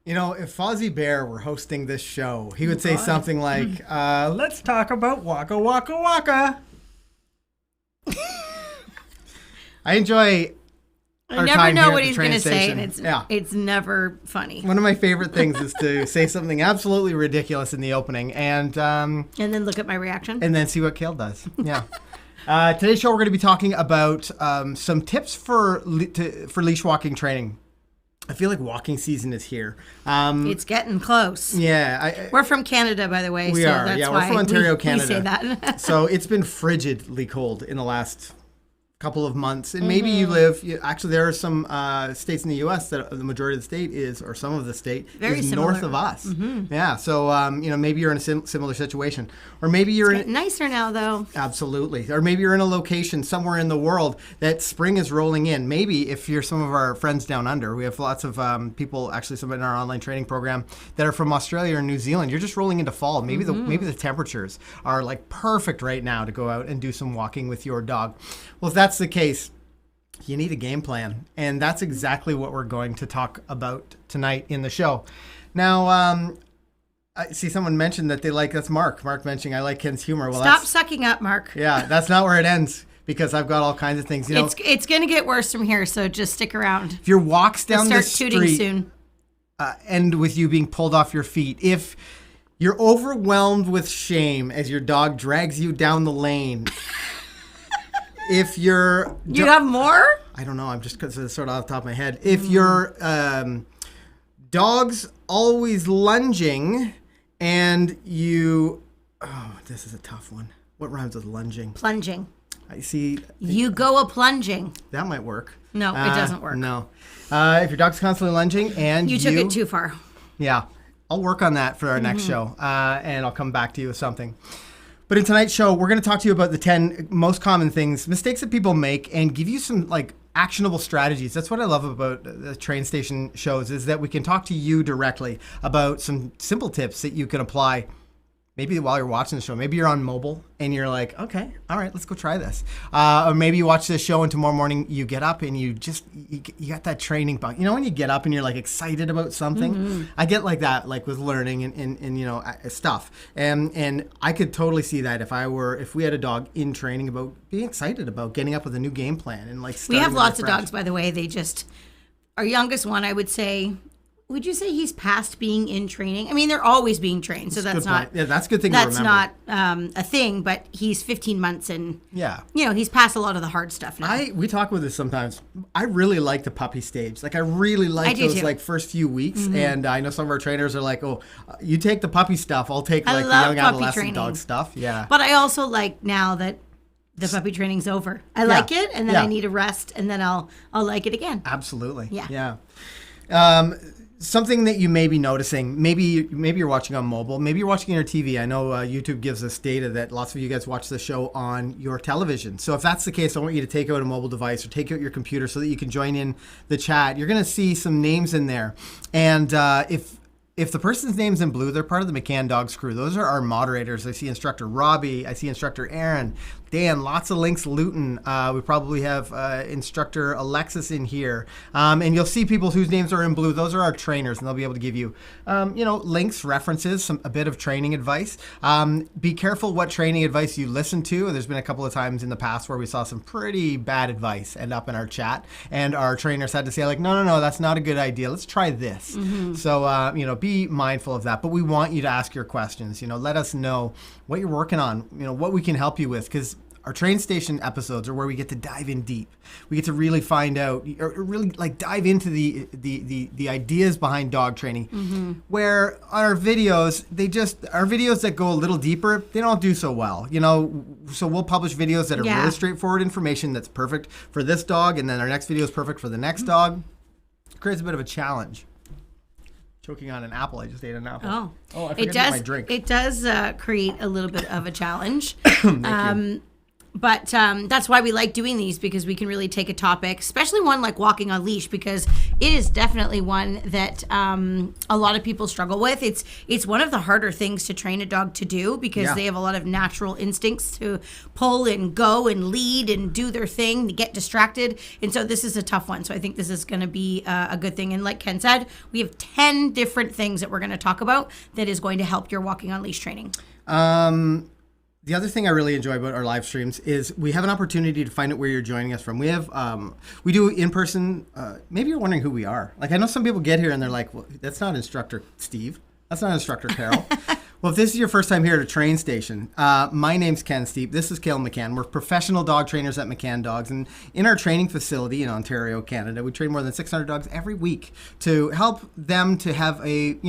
You know, if Fozzie Bear were hosting this show, he would say something like, let's talk about Waka Waka Waka. I enjoy I never know what he's going to say, and it's never funny. One of my favorite things is to say something absolutely ridiculous in the opening and then look at my reaction. And then see what Kale does. Yeah. Today's show, we're going to be talking about some tips for leash walking training. I feel like walking season is here. It's getting close. Yeah. We're from Canada, by the way. We are. That's why we're from Ontario, Canada. We say that. So it's been frigidly cold in the last couple of months. And maybe you live, actually there are some states in the U.S. that the majority of the state is, or some of the state is north of us. Mm-hmm. Yeah. So, maybe you're in a similar situation. Or maybe you're it's nicer now, though. Absolutely. Or maybe you're in a location somewhere in the world that spring is rolling in. Maybe if you're some of our friends down under, we have lots of people, actually some in our online training program that are from Australia or New Zealand. You're just rolling into fall. Maybe the temperatures are like perfect right now to go out and do some walking with your dog. Well, if that's the case, you need a game plan. And that's exactly what we're going to talk about tonight in the show. Now, I see someone mentioned that that's Mark. Mark mentioning I like Ken's humor. Well, Stop sucking up, Mark. Yeah, that's not where it ends because I've got all kinds of things. It's going to get worse from here, so just stick around. If your walks down the street tooting soon. End with you being pulled off your feet. If you're overwhelmed with shame as your dog drags you down the lane. If you're... You have more? I don't know. I'm just sort of off the top of my head. If your dog's always lunging and you... Oh, this is a tough one. What rhymes with lunging? Plunging. I see. You go a-plunging. That might work. No, it doesn't work. No. If your dog's constantly lunging and you took it too far. Yeah. I'll work on that for our next show, and I'll come back to you with something. But in tonight's show, we're going to talk to you about the 10 most common mistakes that people make, and give you some actionable strategies. That's what I love about the train station shows, is that we can talk to you directly about some simple tips that you can apply. Maybe while you're watching the show, maybe you're on mobile and you're like, okay, all right, let's go try this. Or maybe you watch this show and tomorrow morning you get up and you got that training bug. You know, when you get up and you're excited about something, I get like that, with learning and stuff. And I could totally see that if we had a dog in training about being excited about getting up with a new game plan and we have lots of dogs, by the way. Our youngest one, I would say. Would you say he's past being in training? I mean, they're always being trained, so that's not. Yeah, that's a good thing to remember. That's not a thing, but he's 15 months and. Yeah. He's past a lot of the hard stuff now. We talk with this sometimes. I really like the puppy stage. I really like those first few weeks, and I know some of our trainers are like, "Oh, you take the puppy stuff. I'll take the young adolescent dog stuff." Yeah. But I also like now that the puppy training's over. I like it, and then I need a rest, and then I'll like it again. Absolutely. Yeah. Yeah. Something that you may be noticing, maybe you're watching on mobile, maybe you're watching on your TV. I know YouTube gives us data that lots of you guys watch the show on your television. So if that's the case, I want you to take out a mobile device or take out your computer so that you can join in the chat. You're going to see some names in there. And if the person's name's in blue, they're part of the McCann Dogs crew. Those are our moderators. I see Instructor Robbie. I see Instructor Aaron. Dan, lots of links, Luton. We probably have Instructor Alexis in here. And you'll see people whose names are in blue. Those are our trainers, and they'll be able to give you, links, references, a bit of training advice. Be careful what training advice you listen to. There's been a couple of times in the past where we saw some pretty bad advice end up in our chat, and our trainers had to say, no, that's not a good idea. Let's try this. Mm-hmm. So, be mindful of that. But we want you to ask your questions. Let us know what you're working on, what we can help you with, because our train station episodes are where we get to dive in deep. We get to really find out, or really dive into the ideas behind dog training. Mm-hmm. Where on our videos, our videos that go a little deeper, they don't do so well. So we'll publish videos that are really straightforward information that's perfect for this dog, and then our next video is perfect for the next dog. It creates a bit of a challenge. Choking on an apple. I just ate an apple. Oh, I forgot to get my drink. It does create a little bit of a challenge. But that's why we like doing these, because we can really take a topic, especially one like walking on leash, because it is definitely one that a lot of people struggle with. It's one of the harder things to train a dog to do, because they have a lot of natural instincts to pull and go and lead and do their thing, to get distracted. And so this is a tough one. So I think this is going to be a good thing. And like Ken said, we have 10 different things that we're going to talk about that is going to help your walking on leash training. The other thing I really enjoy about our live streams is we have an opportunity to find out where you're joining us from. We have, we do in-person, maybe you're wondering who we are. Like, I know some people get here and they're like, well, that's not Instructor Steve. That's not Instructor Carol. Well, if this is your first time here at a train station, my name's Ken Steep. This is Cale McCann. We're professional dog trainers at McCann Dogs. And in our training facility in Ontario, Canada, we train more than 600 dogs every week to help them to have a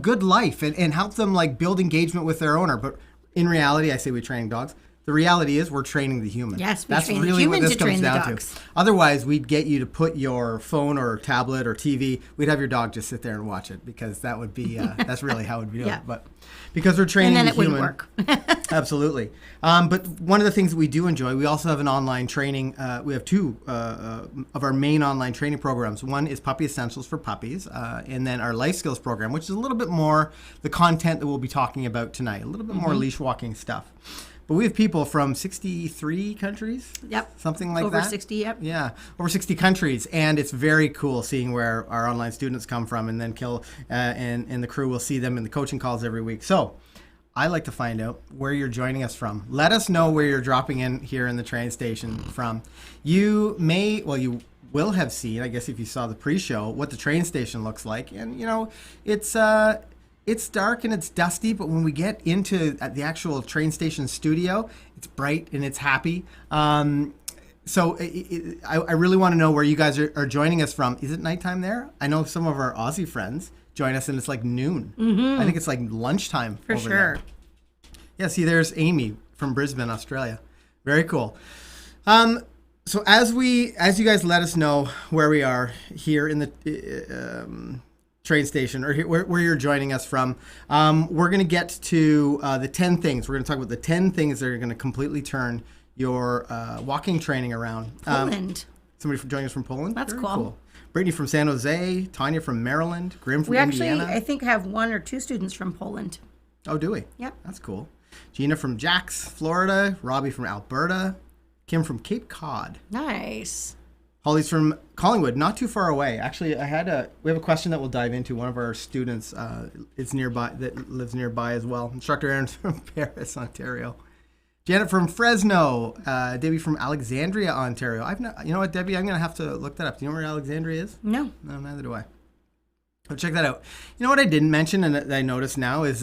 good life and help them like build engagement with their owner. But in reality, I say we're training dogs. The reality is we're training the human. Yes, that's train really the what human this to comes train the down dogs. to. Otherwise, we'd get you to put your phone or tablet or TV. We'd have your dog just sit there and watch it, because that would be that's really how it would be done. But because we're training and then the it human, wouldn't work. absolutely. But one of the things that we do enjoy, we also have an online training. We have two of our main online training programs. One is Puppy Essentials for puppies, and then our Life Skills program, which is a little bit more the content that we'll be talking about tonight, a little bit more leash walking stuff. But we have people from 63 countries. Yep. Something like Over that. 60, yep. Yeah, over 60 countries. And it's very cool seeing where our online students come from. And then Kill and the crew will see them in the coaching calls every week. So I like to find out where you're joining us from. Let us know where you're dropping in here in the train station from. You will have seen, I guess if you saw the pre-show, what the train station looks like. And, it's dark and it's dusty, but when we get into the actual train station studio, it's bright and it's happy. So I really want to know where you guys are joining us from. Is it nighttime there? I know some of our Aussie friends join us and it's like noon. I think it's like lunchtime For over sure. there. Yeah, see, there's Amy from Brisbane, Australia. Very cool. So as you guys let us know where we are here in the train station, or where you're joining us from, we're going to get to the 10 things. We're going to talk about the 10 things that are going to completely turn your walking training around. Poland. Somebody joining us from Poland? That's Very cool. Brittany from San Jose, Tanya from Maryland, Grim from We actually, Indiana. I think, have 1 or 2 students from Poland. Oh, do we? Yep. That's cool. Gina from Jax, Florida, Robbie from Alberta, Kim from Cape Cod. Nice. Holly's from Collingwood, not too far away. Actually, we have a question that we'll dive into. One of our students is nearby, that lives nearby as well. Instructor Aaron's from Paris, Ontario. Janet from Fresno. Debbie from Alexandria, Ontario. You know what, Debbie? I'm going to have to look that up. Do you know where Alexandria is? No. No, neither do I. So check that out. You know what I didn't mention and that I noticed now is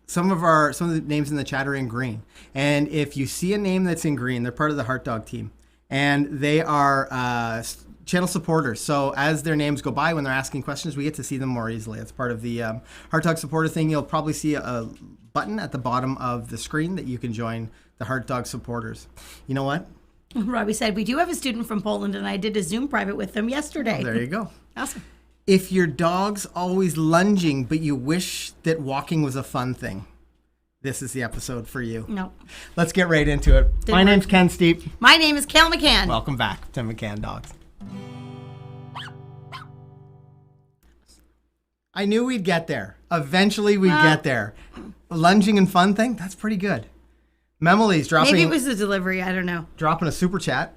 some of the names in the chat are in green. And if you see a name that's in green, they're part of the Heart Dog team. And they are channel supporters. So as their names go by, when they're asking questions, we get to see them more easily. It's part of the Heart Dog supporter thing. You'll probably see a button at the bottom of the screen that you can join the Heart Dog supporters. You know what? Robbie said, we do have a student from Poland, and I did a Zoom private with them yesterday. Oh, there you go. Awesome. If your dog's always lunging, but you wish that walking was a fun thing, this is the episode for you. No. Let's get right into it. My name's Ken Steep. My name is Cale McCann. Welcome back to McCann Dogs. I knew we'd get there. Eventually we'd get there. A lunging and fun thing? That's pretty good. Memily's dropping... Maybe it was the delivery. I don't know. Dropping a super chat.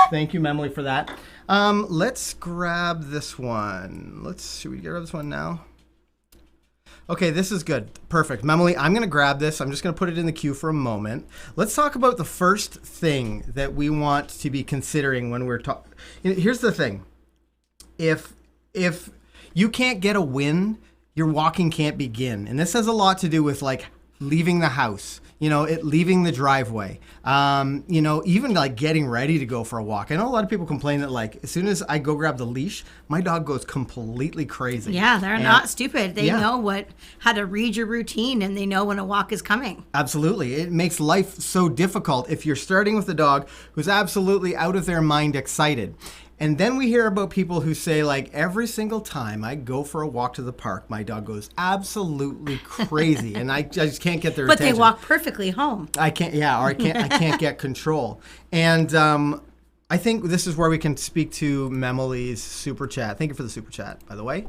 Thank you, Memily, for that. Let's grab this one. Should we grab this one now? Okay, this is good. Perfect. Memily, I'm going to grab this. I'm just going to put it in the queue for a moment. Let's talk about the first thing that we want to be considering when we're talking. Here's the thing. If you can't get a win, your walking can't begin. And this has a lot to do with like leaving the house. Leaving the driveway, even like getting ready to go for a walk. I know a lot of people complain that like as soon as I go grab the leash, my dog goes completely crazy. Yeah, they're not stupid. They know how to read your routine, and they know when a walk is coming. Absolutely. It makes life so difficult if you're starting with a dog who's absolutely out of their mind excited. And then we hear about people who say, like, every single time I go for a walk to the park, my dog goes absolutely crazy, and I just can't get their But attention. they walk perfectly home. I can't, yeah, or I can't get control. And I think this is where we can speak to Memily's super chat. Thank you for the super chat, by the way.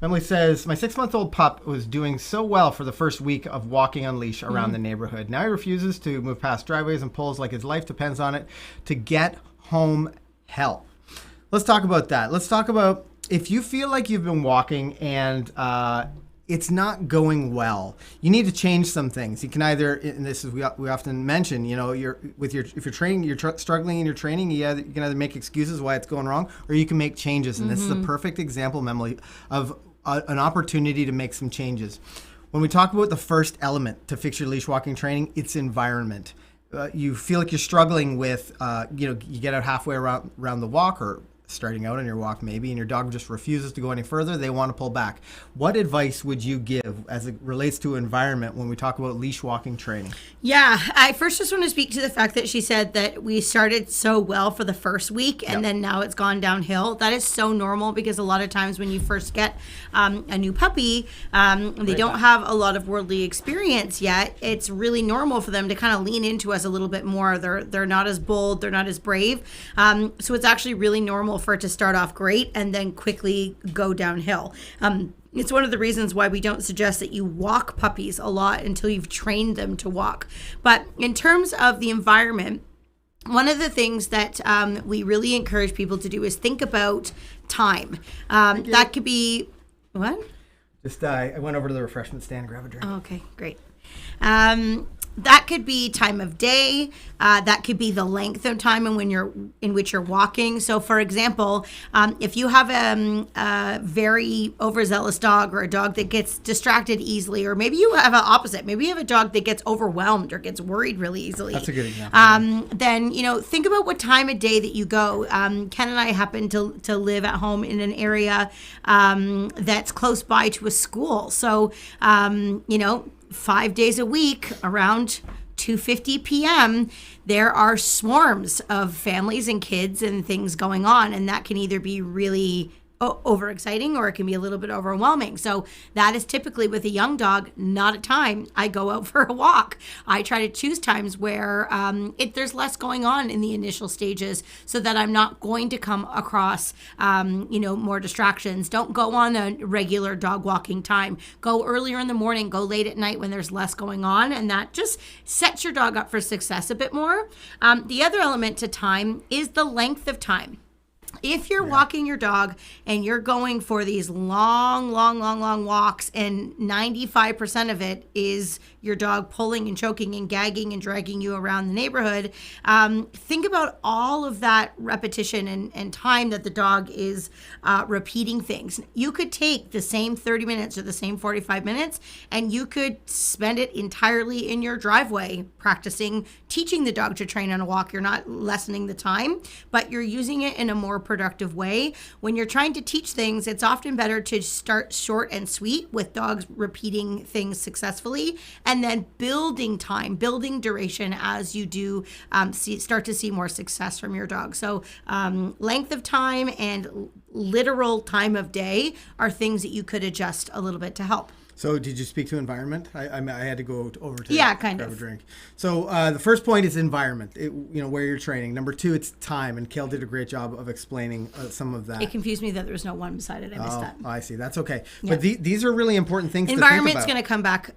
Emily says, my 6-month-old pup was doing so well for the first week of walking on leash around the neighborhood. Now he refuses to move past driveways and pulls like his life depends on it to get home help. Let's talk about that. Let's talk about if you feel like you've been walking and it's not going well, you need to change some things. You can either, and this is we often mention, you know, if you're training, you're struggling in your training, you can either make excuses why it's going wrong, or you can make changes. And this is a perfect example, Emily, of an opportunity to make some changes. When we talk about the first element to fix your leash walking training, it's environment. You feel like you're struggling with, you get out halfway around the walk, or starting out on your walk maybe, and your dog just refuses to go any further, they want to pull back. What advice would you give as it relates to environment when we talk about leash walking training? Yeah, I first just want to speak to the fact that she said that we started so well for the first week and then now it's gone downhill. That is so normal, because a lot of times when you first get a new puppy, they don't have a lot of worldly experience yet. It's really normal for them to kind of lean into us a little bit more. They're not as bold, they're not as brave. So it's actually really normal for it to start off great and then quickly go downhill. It's one of the reasons why we don't suggest that you walk puppies a lot until you've trained them to walk. But in terms of the environment, one of the things that we really encourage people to do is think about time. That could be, what? Just I went over to the refreshment stand, grab a drink. Oh, okay, great. That could be time of day. That could be the length of time in which you're walking. So, for example, if you have a very overzealous dog, or a dog that gets distracted easily, or maybe you have an opposite. Maybe you have a dog that gets overwhelmed or gets worried really easily. That's a good example. Then, think about what time of day that you go. Ken and I happen to live at home in an area that's close by to a school. So, 5 days a week around 2:50 p.m., there are swarms of families and kids and things going on, and that can either be really overexciting or it can be a little bit overwhelming. So that is typically, with a young dog, not a time I go out for a walk. I try to choose times where there's less going on in the initial stages, so that I'm not going to come across more distractions. Don't go on a regular dog walking time. Go earlier in the morning, go late at night when there's less going on, and that just sets your dog up for success a bit more. The other element to time is the length of time. If you're walking your dog and you're going for these long walks, and 95% of it is your dog pulling and choking and gagging and dragging you around the neighborhood, think about all of that repetition and time that the dog is repeating things. You could take the same 30 minutes or the same 45 minutes, and you could spend it entirely in your driveway practicing teaching the dog to train on a walk. You're not lessening the time, but you're using it in a more productive way. When you're trying to teach things, it's often better to start short and sweet with dogs repeating things successfully, and then building time, building duration as you do start to see more success from your dog. So length of time and literal time of day are things that you could adjust a little bit to help. So did you speak to environment? I had to go over to kind grab of a drink. So the first point is environment, where you're training. Number two, it's time, and Kale did a great job of explaining some of that. It confused me that there was no one beside it. I missed that. I see. That's okay. Yeah. But these are really important things to think about. Environment's going to come back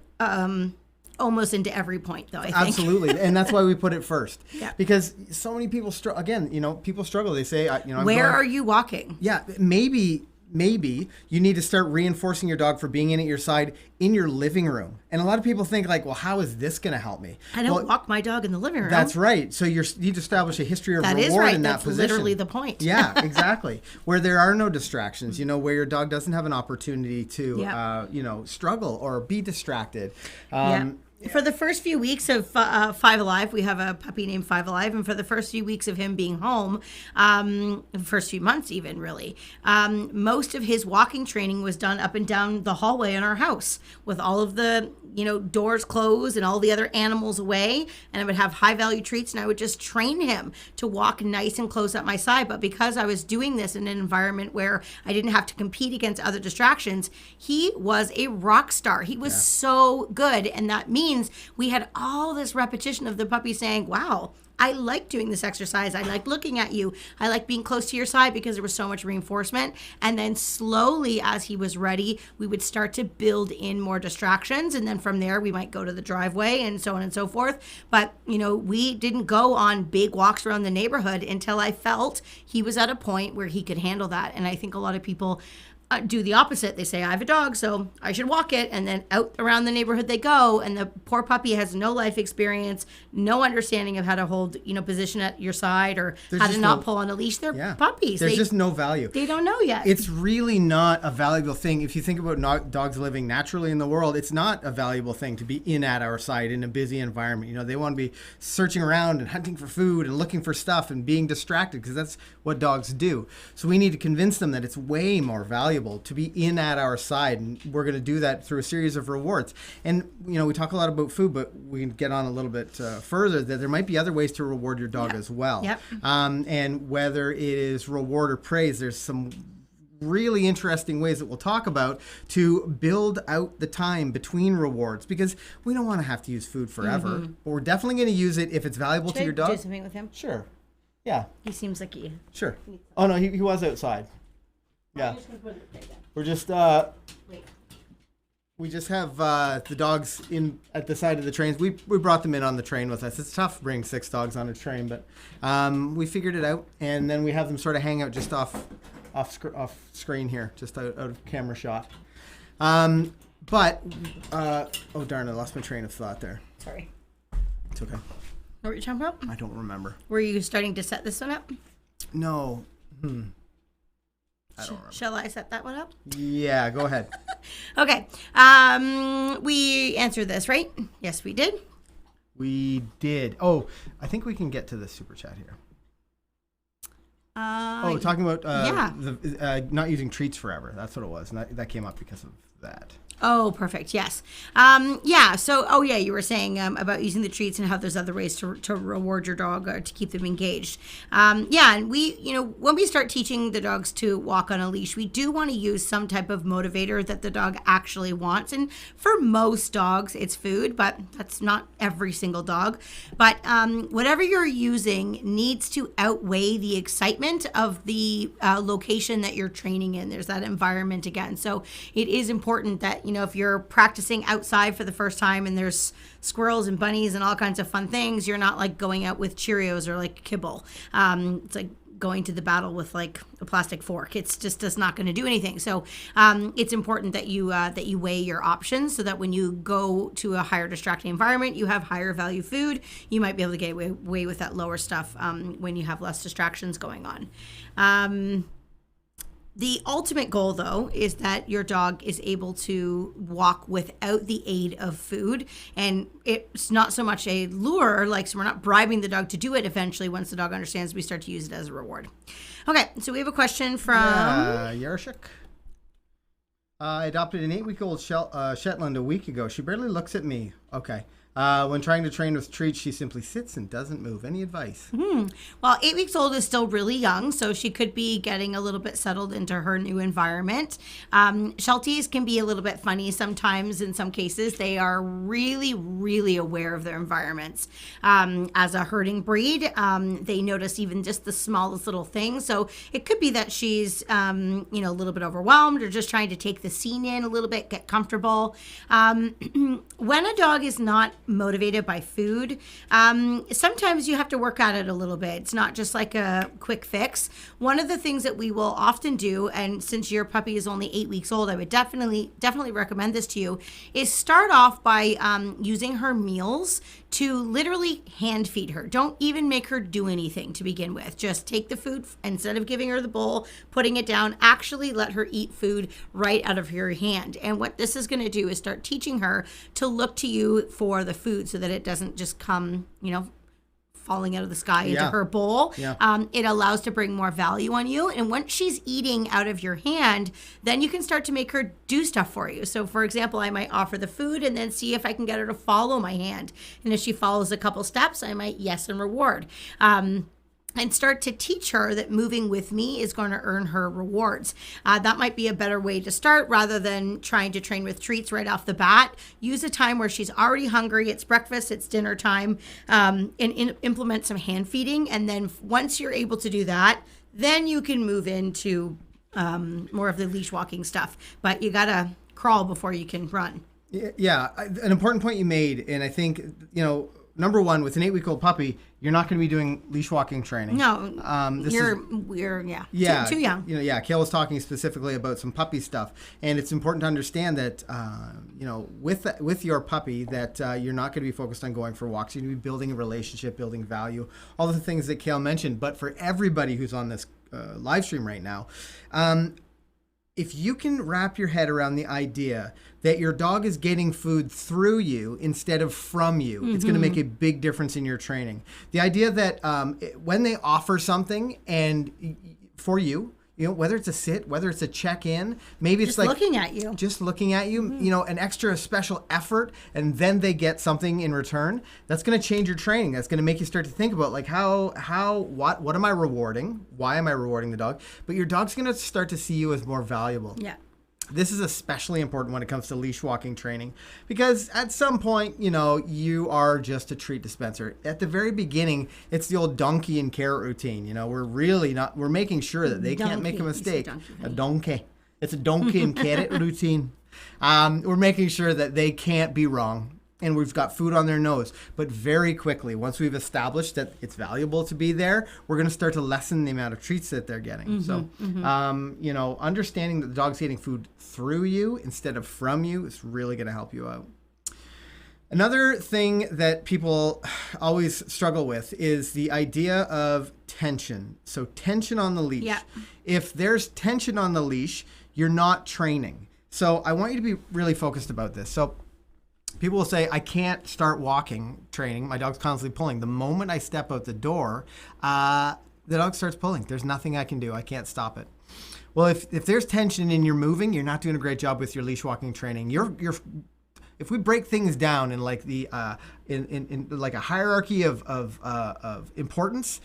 almost into every point, though, I think. Absolutely. And that's why we put it first. Yeah. Because so many people people struggle. They say, where are you walking? Yeah, maybe you need to start reinforcing your dog for being in at your side in your living room. And a lot of people think like, well, how is this going to help me? I don't walk my dog in the living room. That's right. So you need to establish a history of reward in that position. That's literally the point. Yeah, exactly. Where there are no distractions, where your dog doesn't have an opportunity to, struggle or be distracted. For the first few weeks of Five Alive, we have a puppy named Five Alive, and for the first few weeks of him being home, the first few months even really, most of his walking training was done up and down the hallway in our house with all of the doors closed and all the other animals away, and I would have high value treats, and I would just train him to walk nice and close at my side. But because I was doing this in an environment where I didn't have to compete against other distractions, he was a rock star. He was so good, and that means we had all this repetition of the puppy saying, wow, I like doing this exercise. I like looking at you. I like being close to your side, because there was so much reinforcement. And then slowly, as he was ready, we would start to build in more distractions. And then from there, we might go to the driveway and so on and so forth. But, we didn't go on big walks around the neighborhood until I felt he was at a point where he could handle that. And I think a lot of people do the opposite. They say, I have a dog, so I should walk it. And then out around the neighborhood they go. And the poor puppy has no life experience, no understanding of how to hold, position at your side, or how to not pull on a leash. They're puppies. There's just no value. They don't know yet. It's really not a valuable thing. If you think about dogs living naturally in the world, it's not a valuable thing to be in at our side in a busy environment. They want to be searching around and hunting for food and looking for stuff and being distracted, because that's what dogs do. So we need to convince them that it's way more valuable to be in at our side, and we're going to do that through a series of rewards. And we talk a lot about food, but we can get on a little bit further that there might be other ways to reward your dog as well. Yep. And whether it is reward or praise, there's some really interesting ways that we'll talk about to build out the time between rewards, because we don't want to have to use food forever, but we're definitely going to use it if it's valuable to your dog. Do something with him? Sure. Yeah. He seems like he. Sure. Oh no, he was outside. Yeah. We're just we just have the dogs in at the side of the trains. We brought them in on the train with us. It's tough bringing 6 dogs on a train, but we figured it out, and then we have them sort of hang out just off screen here, just out of camera shot. But oh darn, I lost my train of thought there. Sorry. It's okay. What were you talking about? I don't remember. Were you starting to set this one up? No. I don't remember. Shall I set that one up? Yeah, go ahead. Okay. We answered this, right? Yes, we did. We did. Oh, I think we can get to the super chat here. Talking about not using treats forever. That's what it was. And that came up because of that. Oh, perfect. Yes. So, you were saying about using the treats and how there's other ways to reward your dog or to keep them engaged. And we, when we start teaching the dogs to walk on a leash, we do want to use some type of motivator that the dog actually wants. And for most dogs, it's food, but that's not every single dog. But whatever you're using needs to outweigh the excitement of the location that you're training in. There's that environment again. So it is important that, if you're practicing outside for the first time and there's squirrels and bunnies and all kinds of fun things, you're not like going out with Cheerios or like kibble. It's like going to the battle with like a plastic fork. It's just not going to do anything. So it's important that you weigh your options so that when you go to a higher distracting environment, you have higher value food. You might be able to get away with that lower stuff when you have less distractions going on. The ultimate goal, though, is that your dog is able to walk without the aid of food. And it's not so much a lure, so we're not bribing the dog to do it. Eventually, once the dog understands, we start to use it as a reward. Okay, so we have a question from... Yarshik. I adopted an 8-week-old Shetland a week ago. She barely looks at me. Okay. When trying to train with treats, she simply sits and doesn't move. Any advice? Well, 8 weeks old is still really young, so she could be getting a little bit settled into her new environment. Shelties can be a little bit funny sometimes. In some cases, they are really, really aware of their environments. As a herding breed, they notice even just the smallest little things. So it could be that she's, a little bit overwhelmed or just trying to take the scene in a little bit, get comfortable. When a dog is not motivated by food, sometimes you have to work at it a little bit. It's not just like a quick fix. One of the things that we will often do, and since your puppy is only 8 weeks old, I would definitely recommend this to you, is start off by using her meals to literally hand feed her. Don't even make her do anything to begin with. Just take the food, instead of giving her the bowl, putting it down, actually let her eat food right out of your hand. And what this is going to do is start teaching her to look to you for the food so that it doesn't just come, falling out of the sky into her bowl. Yeah. It allows to bring more value on you. And once she's eating out of your hand, then you can start to make her do stuff for you. So for example, I might offer the food and then see if I can get her to follow my hand. And if she follows a couple steps, I might yes and reward. And start to teach her that moving with me is going to earn her rewards. That might be a better way to start rather than trying to train with treats right off the bat. Use a time where she's already hungry. It's breakfast, it's dinner time, and implement some hand feeding. And then once you're able to do that, then you can move into more of the leash walking stuff. But you got to crawl before you can run. Yeah, an important point you made, and I think, number one, with an 8-week-old puppy, you're not going to be doing leash walking training. No, we're too young. Kale was talking specifically about some puppy stuff, and it's important to understand that, with your puppy, that you're not going to be focused on going for walks. You're going to be building a relationship, building value, all the things that Kale mentioned. But for everybody who's on this live stream right now, if you can wrap your head around the idea that your dog is getting food through you instead of from you, it's going to make a big difference in your training. The idea that when they offer something and for you, whether it's a sit, whether it's a check-in, maybe it's just looking at you, an extra special effort, and then they get something in return. That's going to change your training. That's going to make you start to think about what am I rewarding? Why am I rewarding the dog? But your dog's going to start to see you as more valuable. Yeah. This is especially important when it comes to leash walking training, because at some point, you are just a treat dispenser. At the very beginning, it's the old donkey and carrot routine. We're making sure that they can't make a mistake. A donkey. It's a donkey and carrot routine. We're making sure that they can't be wrong. And we've got food on their nose. But very quickly, once we've established that it's valuable to be there, we're going to start to lessen the amount of treats that they're getting. Understanding that the dog's getting food through you instead of from you is really going to help you out. Another thing that people always struggle with is the idea of tension. So tension on the leash. Yeah. If there's tension on the leash, you're not training. So I want you to be really focused about this. So people will say, I can't start walking training. My dog's constantly pulling. The moment I step out the door, the dog starts pulling. There's nothing I can do. I can't stop it. Well, if there's tension and you're moving, you're not doing a great job with your leash walking training. If we break things down in like the in like a hierarchy of importance,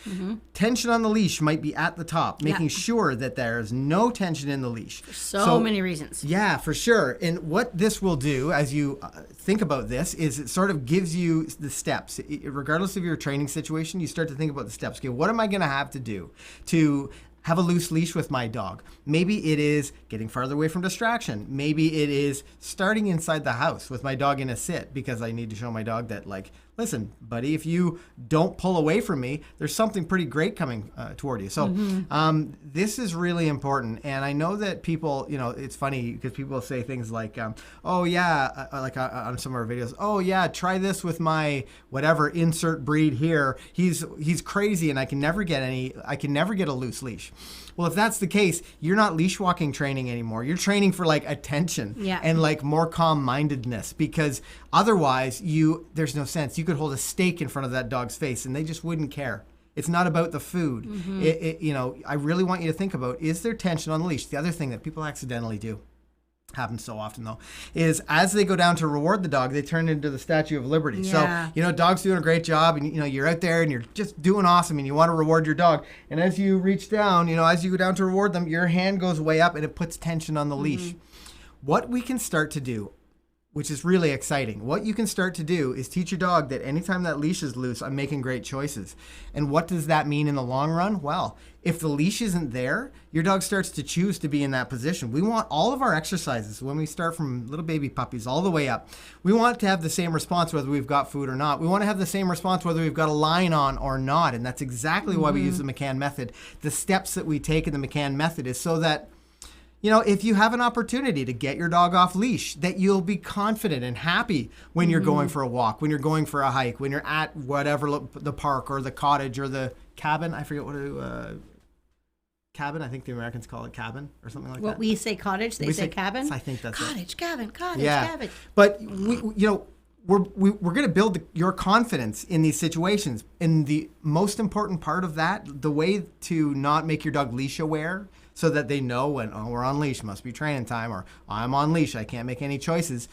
tension on the leash might be at the top, making sure that there's no tension in the leash. So many reasons. Yeah, for sure. And what this will do, as you think about this, is it sort of gives you the steps. Regardless of your training situation, you start to think about the steps. Okay, what am I going to have to do to have a loose leash with my dog? Maybe it is getting farther away from distraction. Maybe it is starting inside the house with my dog in a sit, because I need to show my dog that, listen, buddy, if you don't pull away from me, there's something pretty great coming toward you. So this is really important. And I know that people, it's funny because people say things like, on some of our videos, oh yeah, try this with my whatever insert breed here. He's crazy and I can never get a loose leash. Well, if that's the case, you're not leash walking training anymore. You're training for attention and more calm-mindedness, because otherwise there's no sense. You could hold a steak in front of that dog's face and they just wouldn't care. It's not about the food. I really want you to think about, is there tension on the leash? The other thing that people accidentally do, happens so often though, is as they go down to reward the dog, they turn into the Statue of Liberty. Yeah. So, dog's doing a great job and, you're out there and you're just doing awesome and you want to reward your dog. And as you reach down, as you go down to reward them, your hand goes way up and it puts tension on the leash. What we can start to do, which is really exciting, what you can start to do is teach your dog that anytime that leash is loose, I'm making great choices. And what does that mean in the long run? Well, if the leash isn't there, your dog starts to choose to be in that position. We want all of our exercises, when we start from little baby puppies all the way up, we want to have the same response whether we've got food or not. We want to have the same response whether we've got a line on or not. And that's exactly why we use the McCann method. The steps that we take in the McCann method is so that if you have an opportunity to get your dog off leash, that you'll be confident and happy when you're going for a walk, when you're going for a hike, when you're at whatever, the park or the cottage or the cabin. I forget cabin. I think the Americans call it cabin or something like that. What we say cottage, they say cabin. I think that's cottage, it. cabin, cottage, yeah. cabin. But we're going to build your confidence in these situations. And the most important part of that, the way to not make your dog leash aware, so that they know when, we're on leash, must be training time, or I'm on leash, I can't make any choices.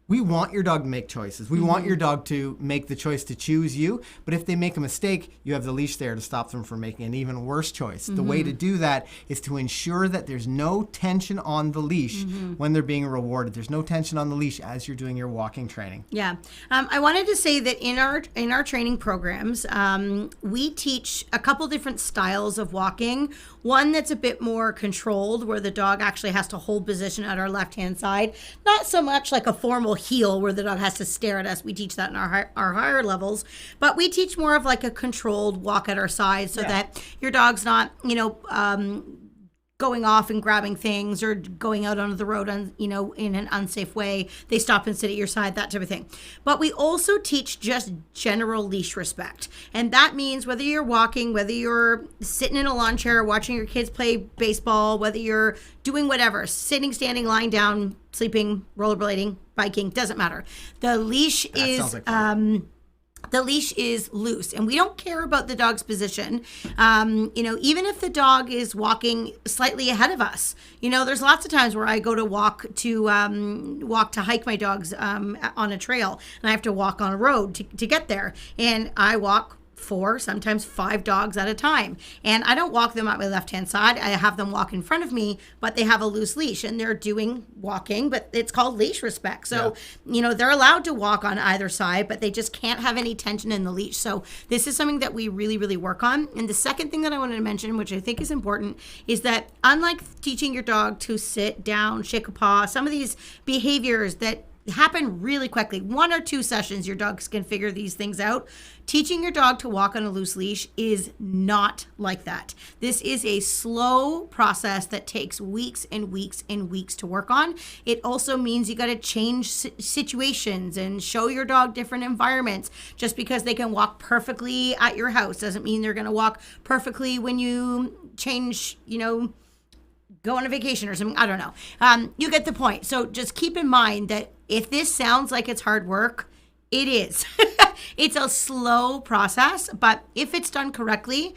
We want your dog to make choices. We want your dog to make the choice to choose you. But if they make a mistake, you have the leash there to stop them from making an even worse choice. The way to do that is to ensure that there's no tension on the leash when they're being rewarded. There's no tension on the leash as you're doing your walking training. Yeah. I wanted to say that in our training programs, we teach a couple different styles of walking. One that's a bit more controlled, where the dog actually has to hold position at our left-hand side. Not so much like a formal heel where the dog has to stare at us. We teach that in our higher levels. But we teach more of like a controlled walk at our side, so that your dog's not, going off and grabbing things or going out onto the road in an unsafe way. They stop and sit at your side, that type of thing. But we also teach just general leash respect. And that means whether you're walking, whether you're sitting in a lawn chair, watching your kids play baseball, whether you're doing whatever, sitting, standing, lying down, sleeping, rollerblading, biking, doesn't matter. The leash is loose, and we don't care about the dog's position. Even if the dog is walking slightly ahead of us, there's lots of times where I go to walk to hike my dogs on a trail, and I have to walk on a road to get there, and I walk 4, sometimes 5 dogs at a time. And I don't walk them at my left-hand side. I have them walk in front of me, but they have a loose leash and they're doing walking, but it's called leash respect. So, they're allowed to walk on either side, but they just can't have any tension in the leash. So this is something that we really, really work on. And the second thing that I wanted to mention, which I think is important, is that unlike teaching your dog to sit down, shake a paw, some of these behaviors that happen really quickly, 1 or 2 sessions, your dogs can figure these things out. Teaching your dog to walk on a loose leash is not like that. This is a slow process that takes weeks and weeks and weeks to work on. It also means you got to change situations and show your dog different environments. Just because they can walk perfectly at your house doesn't mean they're going to walk perfectly when you change, go on a vacation or something. I don't know. You get the point. So just keep in mind that if this sounds like it's hard work, it is. It's a slow process, but if it's done correctly,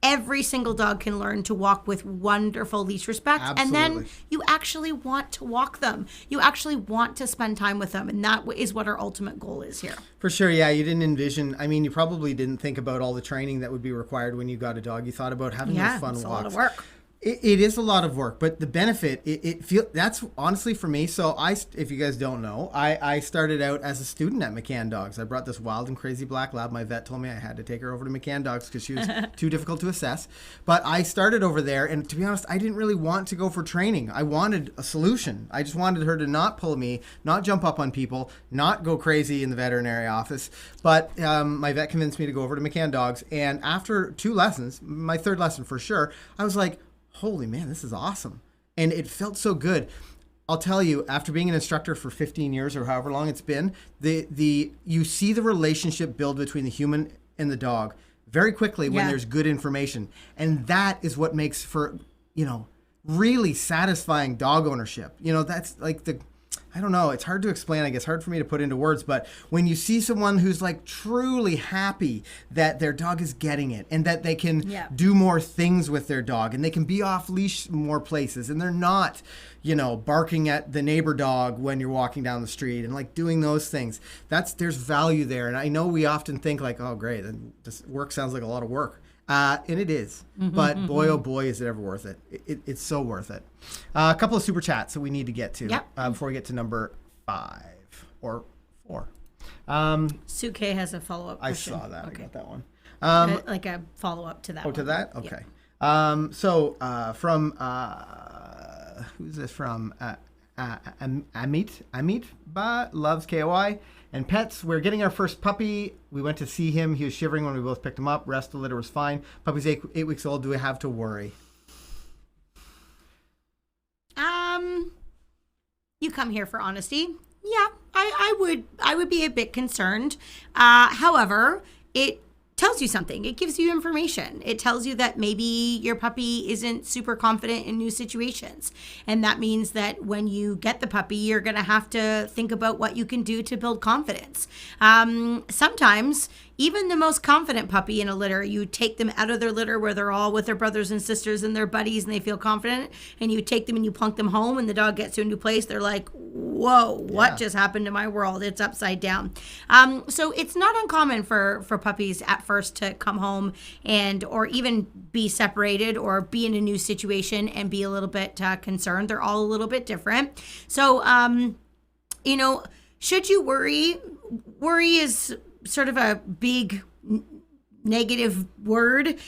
every single dog can learn to walk with wonderful leash respect. Absolutely. And then you actually want to walk them. You actually want to spend time with them. And that is what our ultimate goal is here. For sure, yeah. You didn't envision, you probably didn't think about all the training that would be required when you got a dog. You thought about having those fun walks. It's a lot of work. It is a lot of work, but the benefit, that's honestly for me. So if you guys don't know, I started out as a student at McCann Dogs. I brought this wild and crazy black lab. My vet told me I had to take her over to McCann Dogs because she was too difficult to assess. But I started over there, and to be honest, I didn't really want to go for training. I wanted a solution. I just wanted her to not pull me, not jump up on people, not go crazy in the veterinary office. But my vet convinced me to go over to McCann Dogs, and after 2 lessons, my 3rd lesson for sure, I was like, holy man, this is awesome. And it felt so good. I'll tell you, after being an instructor for 15 years or however long it's been, you see the relationship build between the human and the dog very quickly when there's good information. And that is what makes for, really satisfying dog ownership. That's like I don't know, it's hard to explain, I guess, hard for me to put into words, but when you see someone who's like truly happy that their dog is getting it and that they can do more things with their dog and they can be off leash more places and they're not, barking at the neighbor dog when you're walking down the street and like doing those things, there's value there. And I know we often think like, oh great, this work sounds like a lot of work. And it is, but boy, oh boy, is it ever worth it. It's so worth it. A couple of super chats that we need to get to before we get to number 5 or 4. Sue K has a follow-up question. I saw that. Okay. I got that one. Like a follow-up to that. Oh, to that? Okay. Yeah. From, who's this from? Amit loves KOI. And pets, we're getting our first puppy. We went to see him. He was shivering when we both picked him up. Rest of the litter was fine. Puppy's 8 weeks old. Do we have to worry? you come here for honesty. Yeah, I would be a bit concerned. However, it tells you something. It gives you information. It tells you that maybe your puppy isn't super confident in new situations. And that means that when you get the puppy, you're going to have to think about what you can do to build confidence. Sometimes even the most confident puppy in a litter, you take them out of their litter where they're all with their brothers and sisters and their buddies and they feel confident, and you take them and you plunk them home and the dog gets to a new place. They're like, whoa, what just happened to my world? It's upside down. So it's not uncommon for puppies at first to come home or even be separated or be in a new situation and be a little bit concerned. They're all a little bit different. So, should you worry? Worry is sort of a big negative word.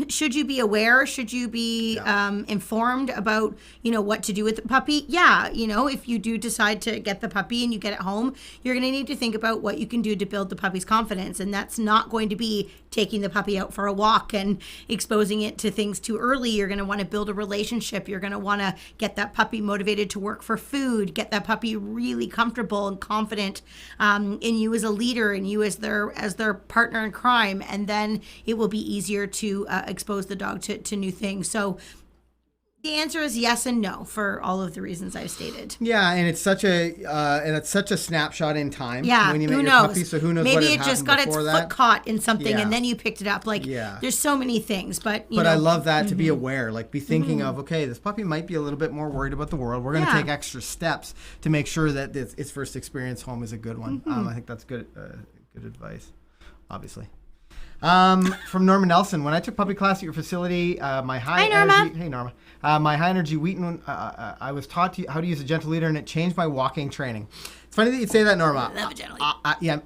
Should you be aware? Should you be informed about, what to do with the puppy? Yeah, if you do decide to get the puppy and you get it home, you're going to need to think about what you can do to build the puppy's confidence. And that's not going to be taking the puppy out for a walk and exposing it to things too early. You're going to want to build a relationship. You're going to want to get that puppy motivated to work for food, get that puppy really comfortable and confident in you as a leader and you as their partner in crime. And then it will be easier to expose the dog to new things. So the answer is yes and no for all of the reasons I've stated. Yeah, and it's such a snapshot in time. Yeah, when you who met knows? Your puppy, so who knows? Maybe what it just got its foot caught in something, and then you picked it up. There's so many things, but I love that to be aware, be thinking of, okay, this puppy might be a little bit more worried about the world. We're going to take extra steps to make sure that its first experience home is a good one. I think that's good advice, obviously. From Norma Nelson, when I took puppy class at your facility, my high energy, hey Norma, my high energy Wheaton, I was taught how to use a gentle leader, and it changed my walking training. It's funny that you'd say that, Norma. I love a gentle leader.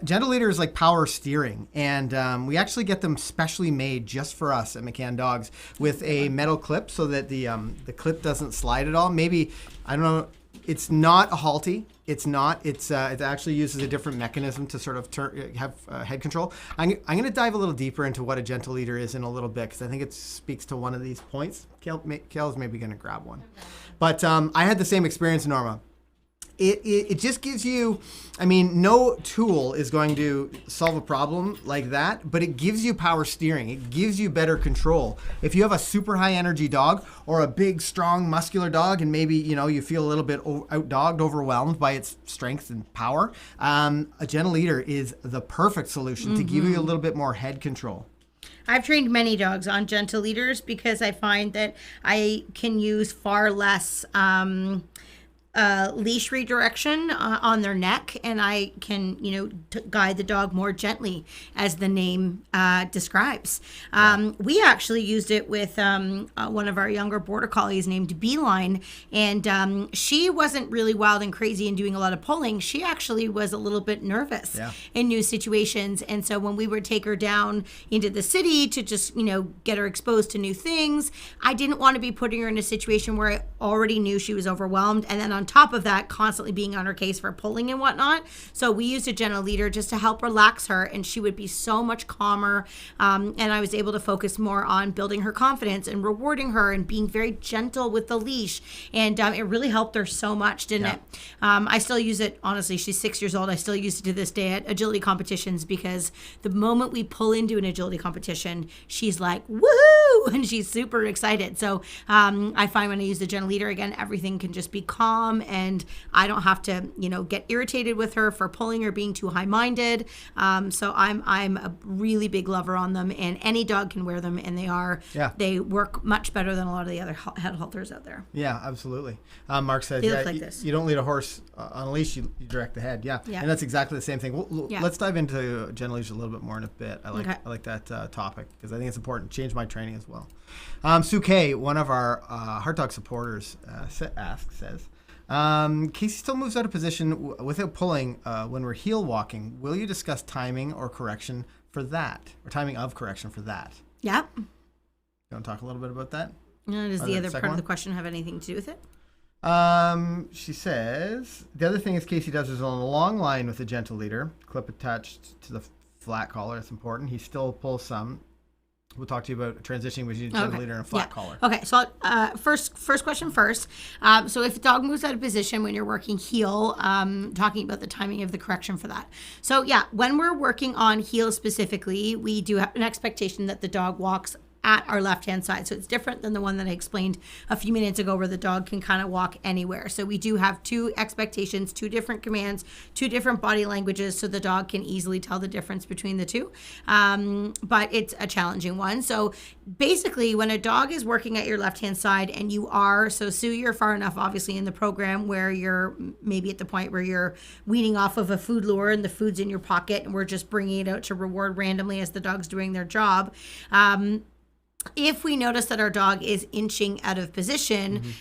Gentle leader is like power steering, and we actually get them specially made just for us at McCann Dogs with a metal clip so that the clip doesn't slide at all. Maybe, I don't know. It's not a halty. It's not. It actually uses a different mechanism to sort of have head control. I'm going to dive a little deeper into what a gentle leader is in a little bit because I think it speaks to one of these points. Kale's maybe going to grab one. But I had the same experience, Norma. It just gives you, no tool is going to solve a problem like that, but it gives you power steering. It gives you better control. If you have a super high energy dog or a big, strong, muscular dog, and maybe, you feel a little bit outdogged, overwhelmed by its strength and power, a gentle leader is the perfect solution to give you a little bit more head control. I've trained many dogs on gentle leaders because I find that I can use far less leash redirection on their neck, and I can, guide the dog more gently, as the name describes. We actually used it with one of our younger border collies named Beeline, and she wasn't really wild and crazy and doing a lot of pulling. She actually was a little bit nervous in new situations, and so when we would take her down into the city to just, get her exposed to new things, I didn't want to be putting her in a situation where I already knew she was overwhelmed, and then on top of that, constantly being on her case for pulling and whatnot. So we used a gentle leader just to help relax her, and she would be so much calmer. And I was able to focus more on building her confidence and rewarding her and being very gentle with the leash. And it really helped her so much, didn't it? I still use it. Honestly, she's 6 years old. I still use it to this day at agility competitions because the moment we pull into an agility competition, she's like, woohoo! And she's super excited. So I find when I use the gentle leader, again, everything can just be calm, and I don't have to, get irritated with her for pulling or being too high-minded. So I'm a really big lover on them, and any dog can wear them, and they work much better than a lot of the other head halters out there. Yeah, absolutely. Mark says, they look like this. You don't lead a horse on a leash, you direct the head. Yeah. And that's exactly the same thing. Let's dive into gentle leash a little bit more in a bit. I like that topic because I think it's important. Change my training as well. Sue K, one of our Heart Dog supporters, says, Casey still moves out of position without pulling when we're heel walking. Will you discuss timing or correction for that? Or timing of correction for that? Yep. You want to talk a little bit about that? Does the other part of the question have anything to do with it? She says, the other thing is Casey does is on a long line with a gentle leader, clip attached to the flat collar. That's important. He still pulls some. we'll talk to you about transitioning between a gentle leader and a flat collar. Okay, so first question first. So if the dog moves out of position when you're working heel, talking about the timing of the correction for that. So yeah, when we're working on heel specifically, we do have an expectation that the dog walks at our left-hand side. So it's different than the one that I explained a few minutes ago where the dog can kind of walk anywhere. So we do have two expectations, two different commands, two different body languages so the dog can easily tell the difference between the two. But it's a challenging one. So basically when a dog is working at your left-hand side and you are, so Sue, you're far enough obviously in the program where you're maybe at the point where you're weaning off of a food lure and the food's in your pocket and we're just bringing it out to reward randomly as the dog's doing their job. If we notice that our dog is inching out of position,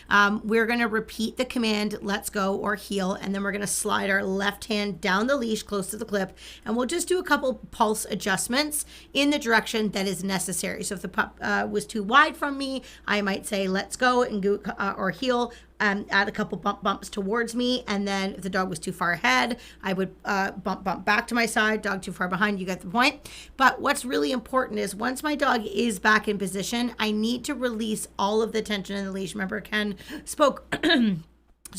we're going to repeat the command, let's go or heel, and then we're going to slide our left hand down the leash close to the clip, and we'll just do a couple pulse adjustments in the direction that is necessary. So if the pup was too wide from me, I might say, let's go and go or heel. Add a couple bumps towards me, and then if the dog was too far ahead, I would bump back to my side. Dog too far behind, you get the point. But what's really important is once my dog is back in position, I need to release all of the tension in the leash. Remember, Ken spoke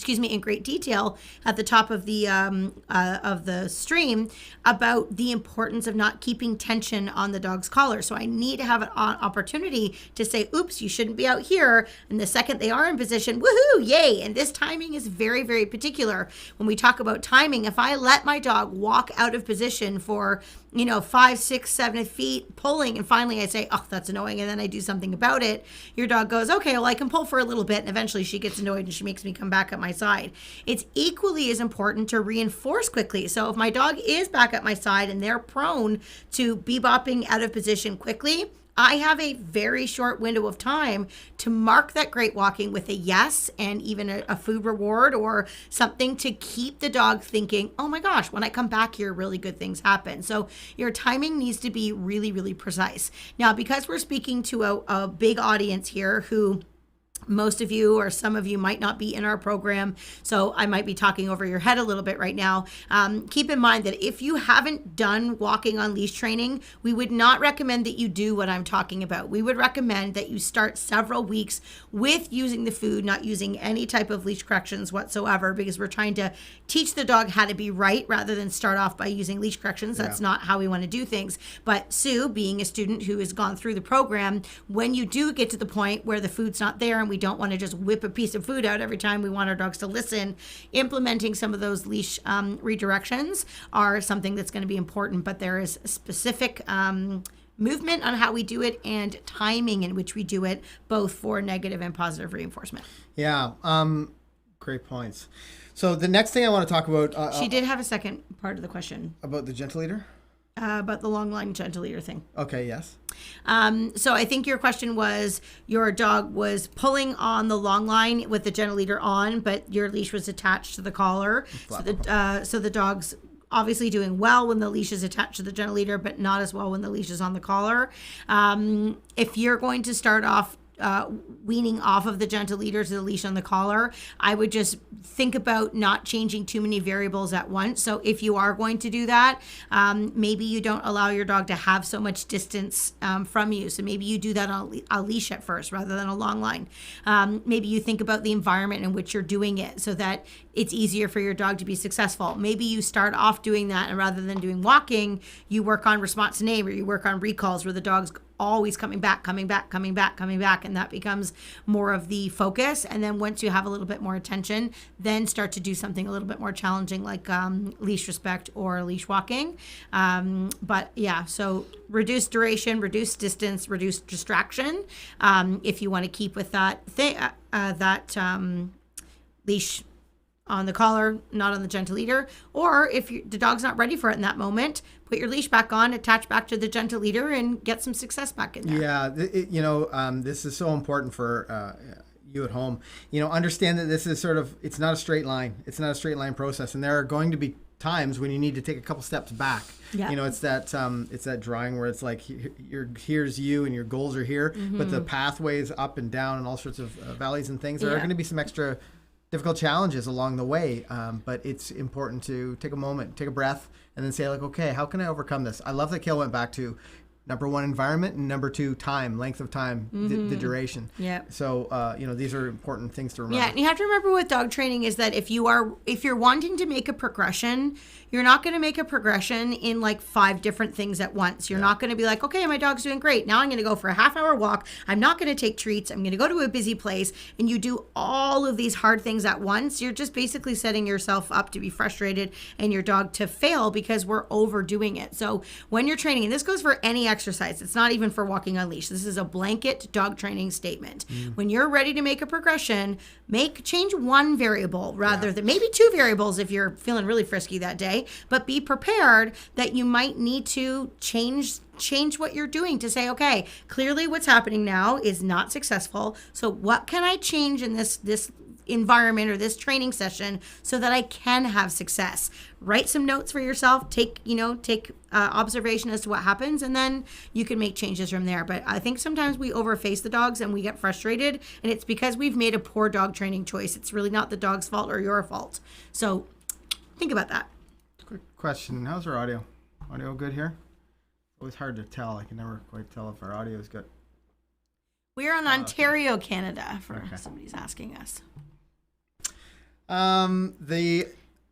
in great detail at the top of the stream about the importance of not keeping tension on the dog's collar. So I need to have an opportunity to say, oops, you shouldn't be out here. And the second they are in position, woohoo, yay. And this timing is very, very particular. When we talk about timing, if I let my dog walk out of position for 5, 6, 7 feet pulling, and finally I say, oh, that's annoying, and then I do something about it, your dog goes, okay, well, I can pull for a little bit, and eventually she gets annoyed and she makes me come back at my side. It's equally as important to reinforce quickly. So if my dog is back at my side and they're prone to bebopping out of position quickly, I have a very short window of time to mark that great walking with a yes and even a food reward or something to keep the dog thinking, oh my gosh, when I come back here, really good things happen. So your timing needs to be really, really precise. Now, because we're speaking to a big audience here who most of you or some of you might not be in our program, so I might be talking over your head a little bit right now. Keep in mind that if you haven't done walking on leash training, we would not recommend that you do what I'm talking about. We would recommend that you start several weeks with using the food, not using any type of leash corrections whatsoever, because we're trying to teach the dog how to be right rather than start off by using leash corrections. That's not how we want to do things. But Sue, being a student who has gone through the program, when you do get to the point where the food's not there and we don't want to just whip a piece of food out every time, we want our dogs to listen, implementing some of those leash redirections are something that's going to be important, but there is specific movement on how we do it and timing in which we do it, both for negative and positive reinforcement. Yeah, great points. So the next thing I want to talk about... she did have a second part of the question. About the gentle leader? About the long line gentle leader thing. Okay, yes. So I think your question was your dog was pulling on the long line with the gentle leader on, but your leash was attached to the collar. So the dog's obviously doing well when the leash is attached to the gentle leader, but not as well when the leash is on the collar. If you're going to start off weaning off of the gentle leader to the leash on the collar, I would just think about not changing too many variables at once. So if you are going to do that, maybe you don't allow your dog to have so much distance from you. So maybe you do that on a leash at first rather than a long line. Maybe you think about the environment in which you're doing it so that it's easier for your dog to be successful. Maybe you start off doing that, and rather than doing walking, you work on response to name, or you work on recalls where the dog's always coming back, and that becomes more of the focus. And then once you have a little bit more attention, then start to do something a little bit more challenging like leash respect or leash walking. But yeah, so reduce duration, reduce distance, reduce distraction. If you want to keep with that leash on the collar, not on the gentle leader, or if the dog's not ready for it in that moment, put your leash back on, attach back to the gentle leader, and get some success back in there. Yeah, this is so important for you at home. Understand that this is it's not a straight line. It's not a straight line process, and there are going to be times when you need to take a couple steps back. Yeah. It's that drawing where it's like here's you and your goals are here, but the pathways up and down and all sorts of valleys and things. There are going to be some extra difficult challenges along the way, but it's important to take a moment, take a breath, and then say, like, okay, how can I overcome this? I love that Kale went back to number one, environment, and number two, time, length of time, the duration. Yeah. So, these are important things to remember. Yeah, and you have to remember with dog training is that if you're wanting to make a progression, you're not going to make a progression in like 5 different things at once. You're not going to be like, okay, my dog's doing great. Now I'm going to go for a half-hour walk. I'm not going to take treats. I'm going to go to a busy place. And you do all of these hard things at once. You're just basically setting yourself up to be frustrated and your dog to fail because we're overdoing it. So when you're training, and this goes for any exercise, it's not even for walking on leash. This is a blanket dog training statement. When you're ready to make a progression, change one variable rather than maybe 2 variables if you're feeling really frisky that day, but be prepared that you might need to change what you're doing to say, okay, clearly what's happening now is not successful. So what can I change in this environment or this training session so that I can have success? Write some notes for yourself, take observation as to what happens, and then you can make changes from there. But I think sometimes we overface the dogs and we get frustrated, and it's because we've made a poor dog training choice. It's really not the dog's fault or your fault. So think about that. Quick question. How's our audio? Audio good here? Always hard to tell. I can never quite tell if our audio is good. We're on Ontario, Canada, for somebody's asking us.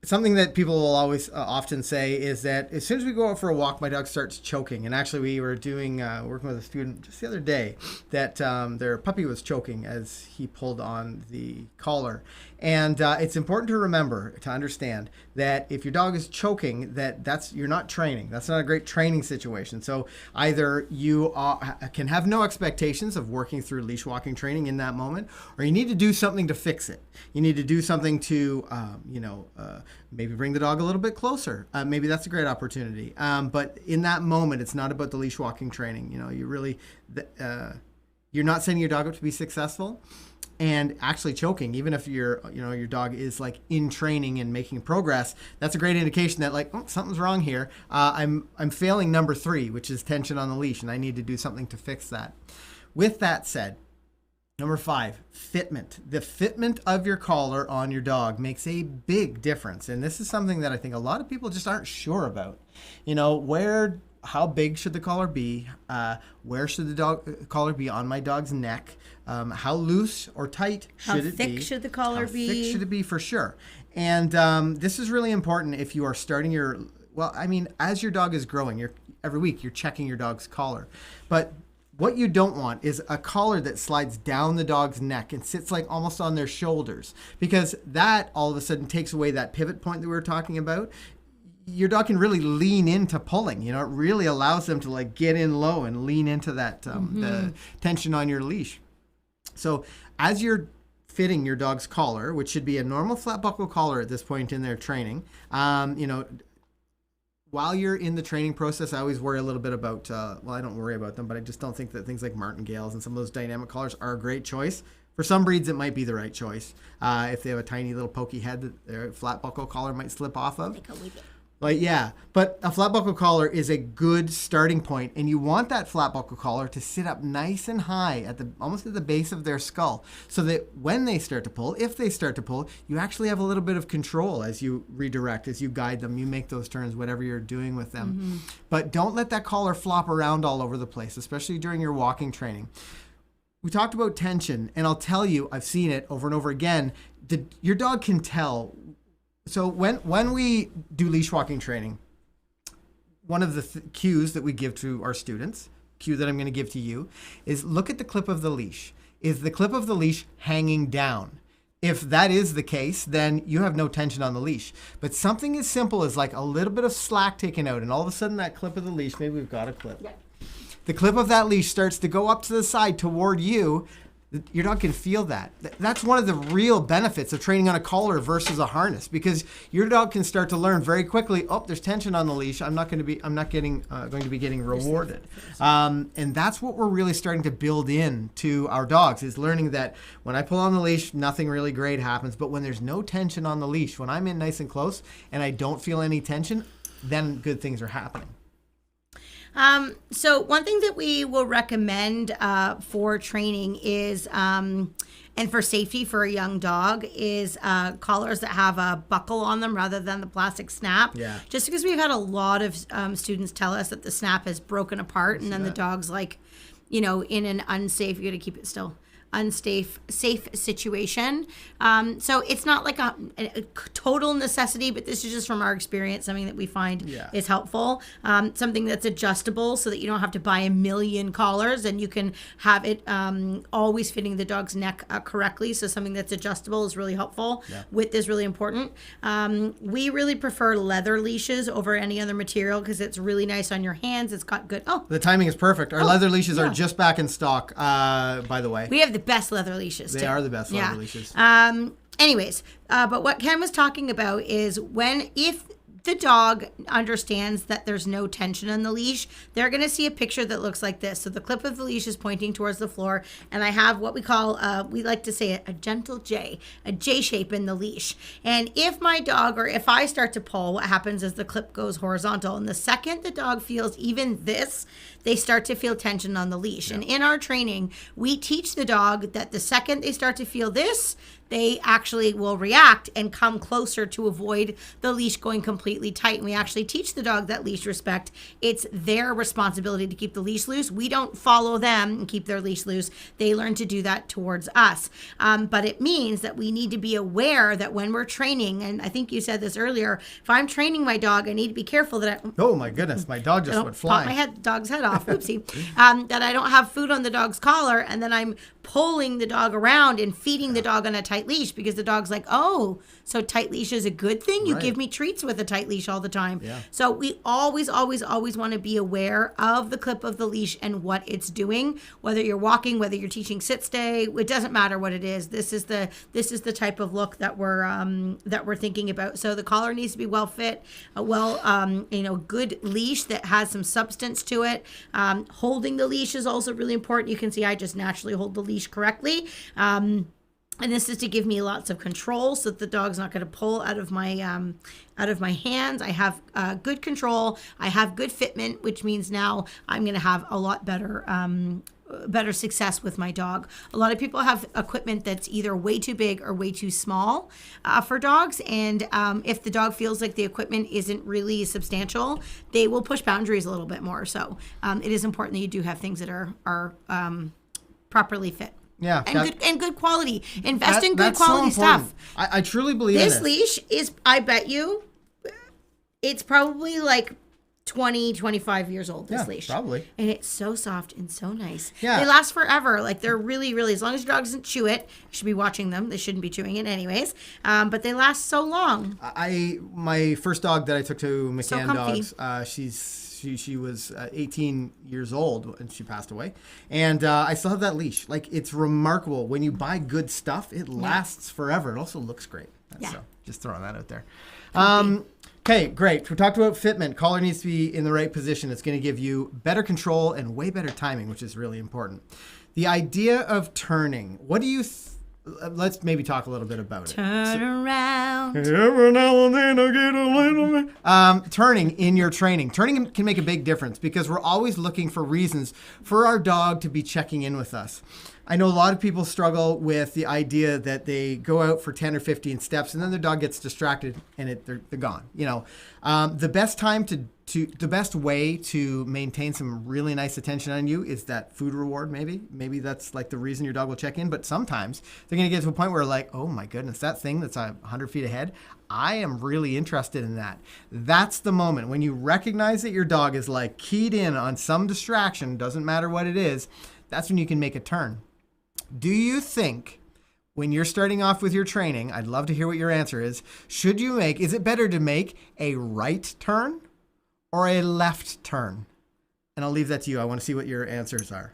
Something that people will always often say is that as soon as we go out for a walk, my dog starts choking. And actually, we were working with a student just the other day that their puppy was choking as he pulled on the collar. And it's important to remember, to understand that if your dog is choking, you're not training. That's not a great training situation. So either you can have no expectations of working through leash walking training in that moment, or you need to do something to fix it. You need to do something to, maybe bring the dog a little bit closer. Maybe that's a great opportunity. But in that moment, it's not about the leash walking training. You're not setting your dog up to be successful. And actually choking, even if your dog is like in training and making progress, that's a great indication that something's wrong here. I'm failing number 3, which is tension on the leash, and I need to do something to fix that. With that said, number 5, fitment. The fitment of your collar on your dog makes a big difference, and this is something that I think a lot of people just aren't sure about. How big should the collar be? Where should the collar be on my dog's neck? How loose or tight should it be? How thick should the collar be? How thick should it be, for sure? And this is really important if you are starting as your dog is growing, every week you're checking your dog's collar. But what you don't want is a collar that slides down the dog's neck and sits almost on their shoulders, because that all of a sudden takes away that pivot point that we were talking about. Your dog can really lean into pulling. It really allows them to get in low and lean into that the tension on your leash. So as you're fitting your dog's collar, which should be a normal flat buckle collar at this point in their training, while you're in the training process, I always worry a little bit about, I don't worry about them, but I just don't think that things like martingales and some of those dynamic collars are a great choice. For some breeds, it might be the right choice. If they have a tiny little pokey head that their flat buckle collar might slip off of. But a flat buckle collar is a good starting point, and you want that flat buckle collar to sit up nice and high almost at the base of their skull, so that when they start to pull, if they start to pull, you actually have a little bit of control as you redirect, as you guide them, you make those turns, whatever you're doing with them. But don't let that collar flop around all over the place, especially during your walking training. We talked about tension, and I'll tell you, I've seen it over and over again. Your dog can tell. So when we do leash walking training, one of the cues that we give to our students, cue that I'm going to give to you, is look at the clip of the leash. Is the clip of the leash hanging down? If that is the case, then you have no tension on the leash. But something as simple as a little bit of slack taken out, and all of a sudden that clip of the leash, maybe we've got a clip. Yeah. The clip of that leash starts to go up to the side toward you. Your dog can feel that. That's one of the real benefits of training on a collar versus a harness, because your dog can start to learn very quickly, there's tension on the leash. I'm not going to be getting rewarded. And that's what we're really starting to build in to our dogs, is learning that when I pull on the leash, nothing really great happens. But when there's no tension on the leash, when I'm in nice and close and I don't feel any tension, then good things are happening. So one thing that we will recommend for training is, and for safety for a young dog, is collars that have a buckle on them rather than the plastic snap. Yeah. Just because we've had a lot of students tell us that the snap has broken apart, and then the dog's like, in an unsafe, you got to keep it still, unsafe safe situation. So it's not like a total necessity, but this is just from our experience, something that we find is helpful. Something that's adjustable so that you don't have to buy a million collars, and you can have it always fitting the dog's neck correctly. So something that's adjustable is really helpful. Width is really important. We really prefer leather leashes over any other material because it's really nice on your hands. It's got good. The timing is perfect. Our leather leashes are just back in stock, by the way. We have the best leather leashes. They are the best leather leashes. Anyways, but what Ken was talking about is if the dog understands that there's no tension on the leash, they're going to see a picture that looks like this. So the clip of the leash is pointing towards the floor, and I have what we call, we like to say a gentle J, a J shape in the leash. And if my dog, or if I start to pull, what happens is the clip goes horizontal. And the second the dog feels even this, they start to feel tension on the leash. And in our training, we teach the dog that the second they start to feel this, they actually will react and come closer to avoid the leash going completely tight. And we actually teach the dog that leash respect. It's their responsibility to keep the leash loose. We don't follow them and keep their leash loose. They learn to do that towards us. But it means that we need to be aware that when we're training, and I think you said this earlier, if I'm training my dog, I need to be careful that oh my goodness, my dog just went flying. Pop my dog's head off. Oopsie. That I don't have food on the dog's collar, and then I'm pulling the dog around and feeding the dog on a tight leash because the dog's like, oh, so tight leash is a good thing? You give me treats with a tight leash all the time. So we always want to be aware of the clip of the leash and what it's doing, whether you're walking, whether you're teaching sit stay, it doesn't matter what it is. This is the type of look that we're thinking about. So the collar needs to be well fit, good leash that has some substance to it. Holding the leash is also really important. You can see I just naturally hold the leash correctly. And this is to give me lots of control so that the dog's not going to pull out of my hands. I have good control. I have good fitment, which means now I'm going to have a lot better success with my dog. A lot of people have equipment that's either way too big or way too small for dogs. And if the dog feels like the equipment isn't really substantial, they will push boundaries a little bit more. So it is important that you do have things that are properly fit. Yeah, and good quality. Invest in good quality stuff. I truly believe this leash is, I bet you, it's probably like 20, 25 years old, this leash. Probably. And it's so soft and so nice. Yeah. They last forever. Like, they're really, really, as long as your dog doesn't chew it, you should be watching them. They shouldn't be chewing it anyways. But they last so long. My first dog that I took to McCann So comfy. Dogs, she was 18 years old and she passed away. And I still have that leash. Like, it's remarkable. When you buy good stuff, it lasts forever. It also looks great. So just throwing that out there. Okay, great. We talked about fitment. Collar needs to be in the right position. It's going to give you better control and way better timing, which is really important. The idea of turning. What do you let's maybe talk a little bit about it. Turn around. Every now and then I get a little bit. Turning in your training. Turning can make a big difference because we're always looking for reasons for our dog to be checking in with us. I know a lot of people struggle with the idea that they go out for 10 or 15 steps and then their dog gets distracted and they're gone. The best time the best way to maintain some really nice attention on you is that food reward. Maybe that's like the reason your dog will check in. But sometimes they're going to get to a point where like, oh my goodness, that thing that's 100 feet ahead, I am really interested in that. That's the moment when you recognize that your dog is like keyed in on some distraction, doesn't matter what it is. That's when you can make a turn. Do you think when you're starting off with your training, I'd love to hear what your answer is, is it better to make a right turn or a left turn? And I'll leave that to you. I want to see what your answers are.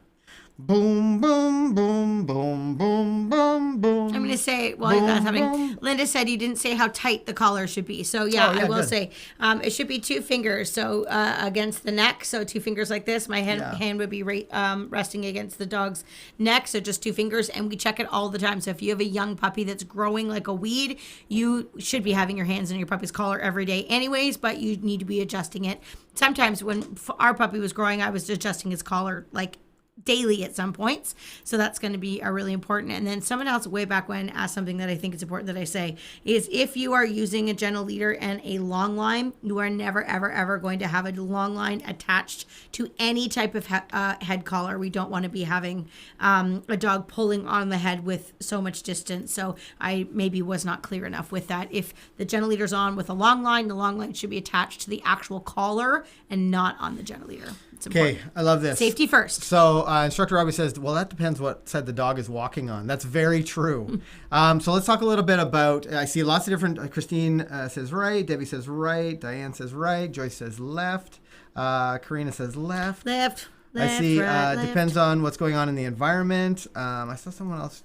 Boom, boom, boom, boom, boom, boom, boom. I'm going to say, while that's happening, Linda said you didn't say how tight the collar should be. So, yeah, Oh, yeah, I will good. say it should be 2 fingers. So, against the neck. So, 2 fingers like this. My hand would be resting against the dog's neck. So, just 2 fingers. And we check it all the time. So, if you have a young puppy that's growing like a weed, you should be having your hands in your puppy's collar every day, anyways, but you need to be adjusting it. Sometimes when our puppy was growing, I was adjusting his collar like daily at some points. So that's going to be a really important. And then someone else way back when asked something that I think is important that I say is if you are using a gentle leader and a long line, you are never, ever, ever going to have a long line attached to any type of head collar. We don't want to be having a dog pulling on the head with so much distance. So I maybe was not clear enough with that. If the gentle leader's on with a long line, the long line should be attached to the actual collar and not on the gentle leader. Okay, I love this. Safety first. So Instructor Robbie says, well, that depends what side the dog is walking on. That's very true. So let's talk a little bit about, I see lots of different, Christine says right, Debbie says right, Diane says right, Joyce says left, Karina says left. Left, I see right, left. depends on what's going on in the environment. I saw someone else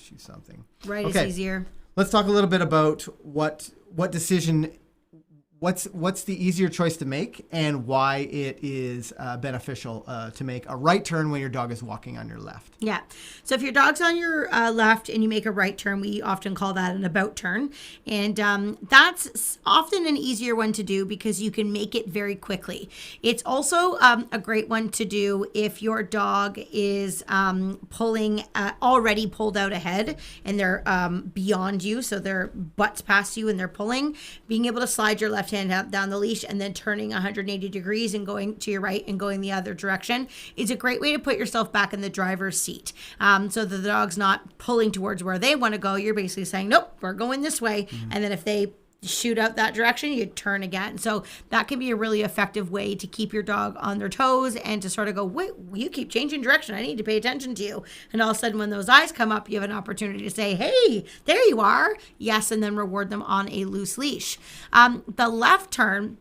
issue something. Right is easier. Let's talk a little bit about what decision, what's the easier choice to make and why it is beneficial to make a right turn when your dog is walking on your left. Yeah. So if your dog's on your left and you make a right turn, we often call that an about turn. And that's often an easier one to do because you can make it very quickly. It's also a great one to do if your dog is pulling, already pulled out ahead and they're beyond you. So their butt's past you and they're pulling. Being able to slide your left hand down the leash and then turning 180 degrees and going to your right and going the other direction is a great way to put yourself back in the driver's seat. So the dog's not pulling towards where they want to go. You're basically saying, nope, we're going this way. Mm-hmm. And then if they shoot out that direction, you turn again. So that can be a really effective way to keep your dog on their toes and to sort of go, wait, you keep changing direction. I need to pay attention to you. And all of a sudden, when those eyes come up, you have an opportunity to say, hey, there you are. Yes, and then reward them on a loose leash. The left turn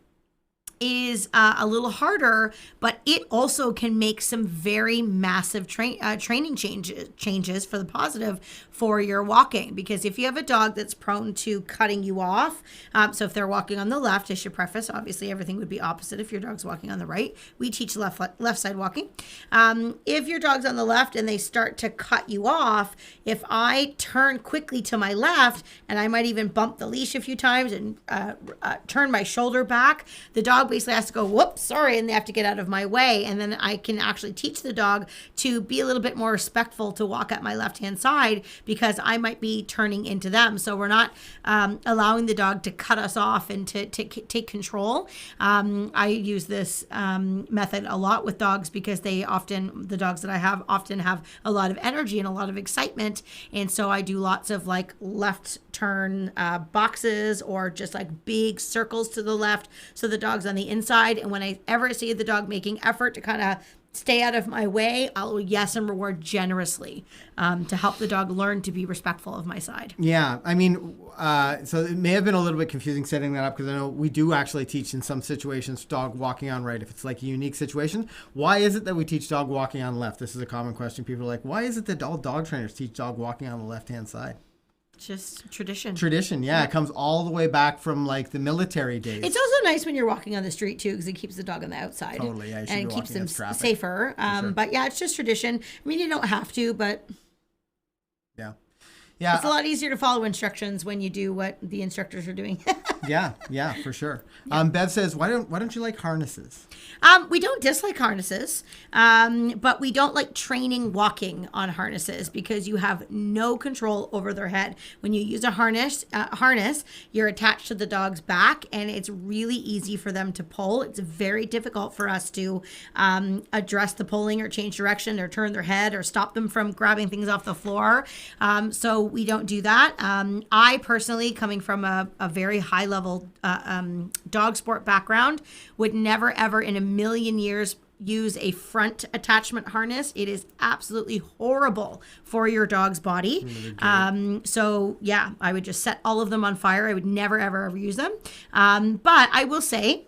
is a little harder, but it also can make some very massive training changes for the positive for your walking. Because if you have a dog that's prone to cutting you off, so if they're walking on the left, I should preface, obviously everything would be opposite if your dog's walking on the right. We teach left side walking. If your dog's on the left and they start to cut you off, if I turn quickly to my left, and I might even bump the leash a few times and turn my shoulder back, the dog basically has to go, whoops, sorry, and they have to get out of my way. And then I can actually teach the dog to be a little bit more respectful to walk at my left-hand side because I might be turning into them. So we're not allowing the dog to cut us off and to take control. I use this method a lot with dogs because the dogs that I have often have a lot of energy and a lot of excitement. And so I do lots of like left turn boxes or just like big circles to the left. So the dog's on the inside. And when I ever see the dog making effort to kind of stay out of my way, I'll yes and reward generously to help the dog learn to be respectful of my side. Yeah, I mean, so it may have been a little bit confusing setting that up because I know we do actually teach in some situations dog walking on right if it's like a unique situation. Why is it that we teach dog walking on left? This is a common question. People are like, why is it that all dog trainers teach dog walking on the left-hand side? Just tradition. Tradition, yeah. It comes all the way back from like the military days. It's also nice when you're walking on the street too because it keeps the dog on the outside. Totally, yeah. And it keeps them safer. Sure. But yeah, it's just tradition. I mean, you don't have to, but yeah. Yeah. It's a lot easier to follow instructions when you do what the instructors are doing. yeah, for sure. Yeah. Bev says, why don't you like harnesses? We don't dislike harnesses, but we don't like training walking on harnesses because you have no control over their head. When you use a harness, you're attached to the dog's back, and it's really easy for them to pull. It's very difficult for us to address the pulling or change direction or turn their head or stop them from grabbing things off the floor. So we don't do that. I personally, coming from a very high level dog sport background, would never ever in a million years use a front attachment harness. It is absolutely horrible for your dog's body. So yeah, I would just set all of them on fire. I would never ever use them. But I will say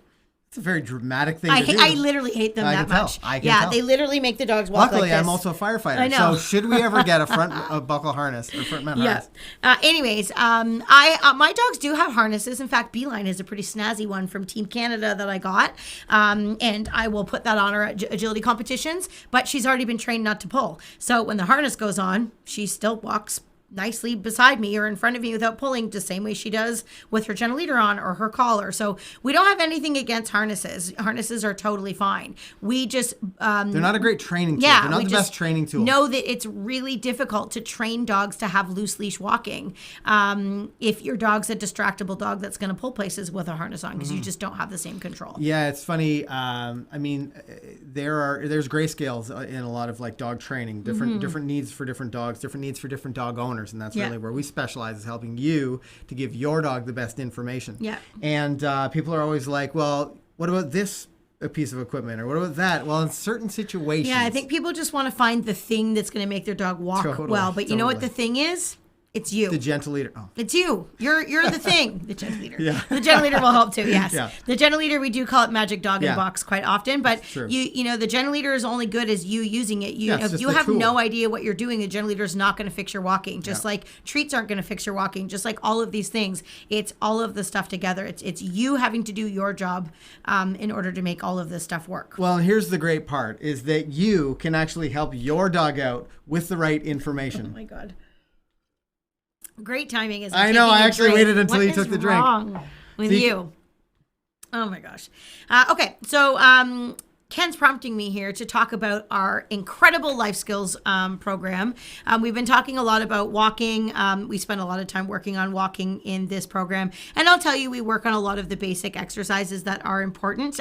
It's a very dramatic thing to do. I literally hate them that much. I can tell. They literally make the dogs walk Luckily, like this. I'm also a firefighter. I know. So should we ever get a buckle harness or front mount harness? Anyways, my dogs do have harnesses. In fact, Beeline is a pretty snazzy one from Team Canada that I got. And I will put that on her at agility competitions. But she's already been trained not to pull. So when the harness goes on, she still walks nicely beside me or in front of me without pulling, the same way she does with her gentle leader on or her collar. So we don't have anything against harnesses. Harnesses are totally fine. We just they're not a great training tool. Yeah, they're not the best training tool. Know that it's really difficult to train dogs to have loose leash walking. If your dog's a distractible dog that's going to pull places with a harness on, because you just don't have the same control. Yeah, it's funny. I mean, there's grayscales in a lot of like dog training. Different needs for different dogs. Different needs for different dog owners. And that's really where we specialize, is helping you to give your dog the best information. Yeah. And people are always like, well, what about this piece of equipment, or what about that? Well, in certain situations. Yeah, I think people just want to find the thing that's going to make their dog walk well. But you know what the thing is? It's you. The gentle leader. Oh. It's you. You're the thing. The gentle leader. Yeah. The gentle leader will help too. Yes. Yeah. The gentle leader, we do call it magic dog in box quite often, but true. you know the gentle leader is only good as you using it. If you the have tool. no idea what you're doing, the gentle leader is not going to fix your walking. Just like treats aren't going to fix your walking. Just like all of these things, it's all of the stuff together. It's you having to do your job in order to make all of this stuff work. Well, and here's the great part, is that you can actually help your dog out with the right information. Oh my God. Great timing, isn't it? I know. I actually waited until you took the drink. What's wrong with you? Oh my gosh. Okay, so Ken's prompting me here to talk about our incredible life skills program. We've been talking a lot about walking. We spend a lot of time working on walking in this program. And I'll tell you, we work on a lot of the basic exercises that are important.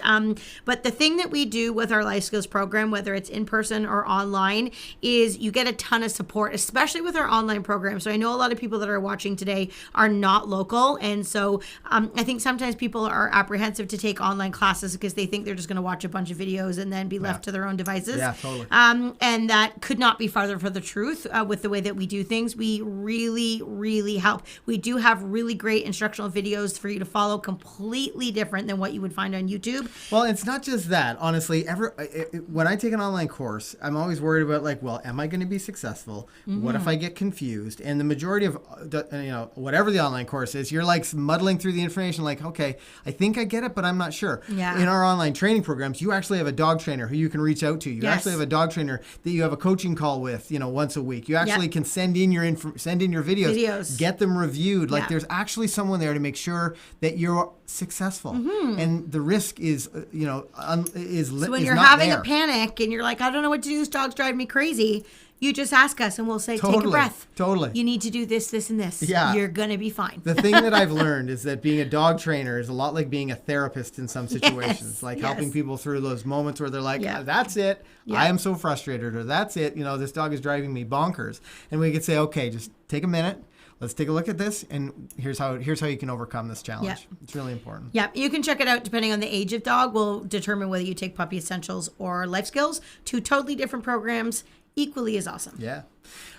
But the thing that we do with our life skills program, whether it's in person or online, is you get a ton of support, especially with our online program. So I know a lot of people that are watching today are not local. And so I think sometimes people are apprehensive to take online classes because they think they're just going to watch a bunch of videos and then be left to their own devices. Yeah, totally. And that could not be farther from the truth with the way that we do things. We really, really help. We do have really great instructional videos for you to follow, completely different than what you would find on YouTube. Well, it's not just that. Honestly, when I take an online course, I'm always worried about like, well, am I going to be successful? What if I get confused? And the majority of, whatever the online course is, you're like muddling through the information like, okay, I think I get it, but I'm not sure. Yeah. In our online training programs, you actually have a dog trainer who you can reach out to. You actually have a dog trainer that you have a coaching call with, once a week. You actually can send in your videos, get them reviewed. Like there's actually someone there to make sure that you're successful. And the risk is, So when you're having a panic and you're like, I don't know what to do, this dog's driving me crazy, you just ask us and we'll say, take a breath. Totally. You need to do this, this, and this. Yeah. You're going to be fine. The thing that I've learned is that being a dog trainer is a lot like being a therapist in some situations, helping people through those moments where they're like, that's it. I am so frustrated, or that's it. This dog is driving me bonkers. And we could say, okay, just take a minute. Let's take a look at this, and here's how you can overcome this challenge. Yeah. It's really important. Yeah, you can check it out depending on the age of dog. Will determine whether you take Puppy Essentials or Life Skills. Two totally different programs, equally as awesome. Yeah.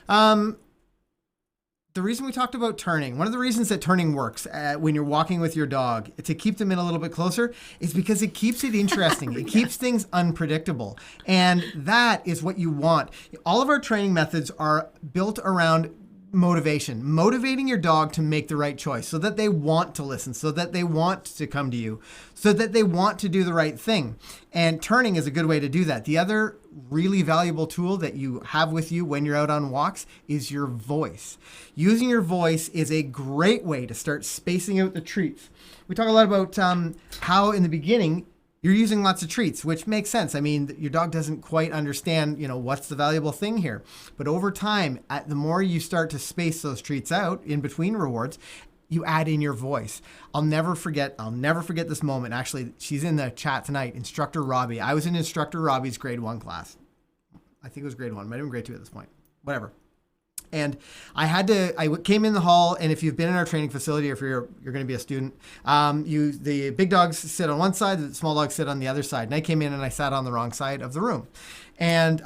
The reason we talked about turning, one of the reasons that turning works when you're walking with your dog to keep them in a little bit closer is because it keeps it interesting. It keeps things unpredictable. And that is what you want. All of our training methods are built around motivating your dog to make the right choice, so that they want to listen, so that they want to come to you, so that they want to do the right thing. And turning is a good way to do that. The other really valuable tool that you have with you when you're out on walks is your voice. Using your voice is a great way to start spacing out the treats. We talk a lot about how in the beginning you're using lots of treats, which makes sense. I mean, your dog doesn't quite understand, what's the valuable thing here. But over time, the more you start to space those treats out in between rewards, you add in your voice. I'll never forget this moment. Actually, she's in the chat tonight. Instructor Robbie. I was in Instructor Robbie's grade 1 class. I think it was grade 1. Might have been grade 2 at this point. Whatever. And I came in the hall, and if you've been in our training facility, or if you're going to be a student, the big dogs sit on one side, the small dogs sit on the other side. And I came in and I sat on the wrong side of the room. And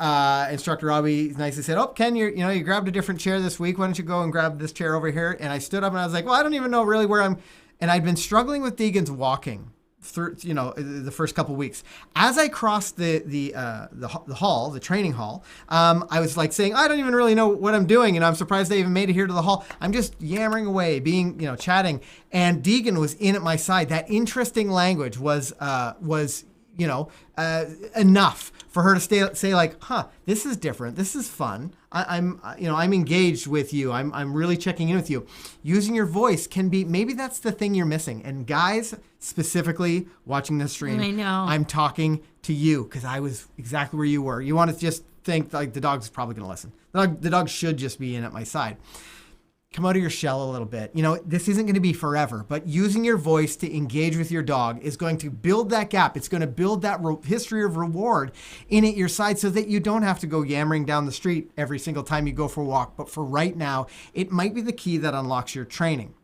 Instructor Robbie nicely said, "Oh, Ken, you grabbed a different chair this week. Why don't you go and grab this chair over here?" And I stood up and I was like, "Well, I don't even know really where I'm." And I'd been struggling with Deegan's walking the first couple weeks. As I crossed the hall, the training hall, I was like saying, I don't even really know what I'm doing, and I'm surprised they even made it here to the hall. I'm just yammering away, chatting, and Deegan was in at my side. That interesting language was enough for her to say like, this is different. This is fun. I'm engaged with you. I'm really checking in with you. Using your voice can be, maybe that's the thing you're missing. And guys, specifically watching this stream, I know. I'm talking to you because I was exactly where you were. You want to just think like the dog's probably going to listen. The dog should just be in at my side. Come out of your shell a little bit. This isn't going to be forever, but using your voice to engage with your dog is going to build that gap. It's going to build that history of reward in at your side so that you don't have to go yammering down the street every single time you go for a walk. But for right now, it might be the key that unlocks your training.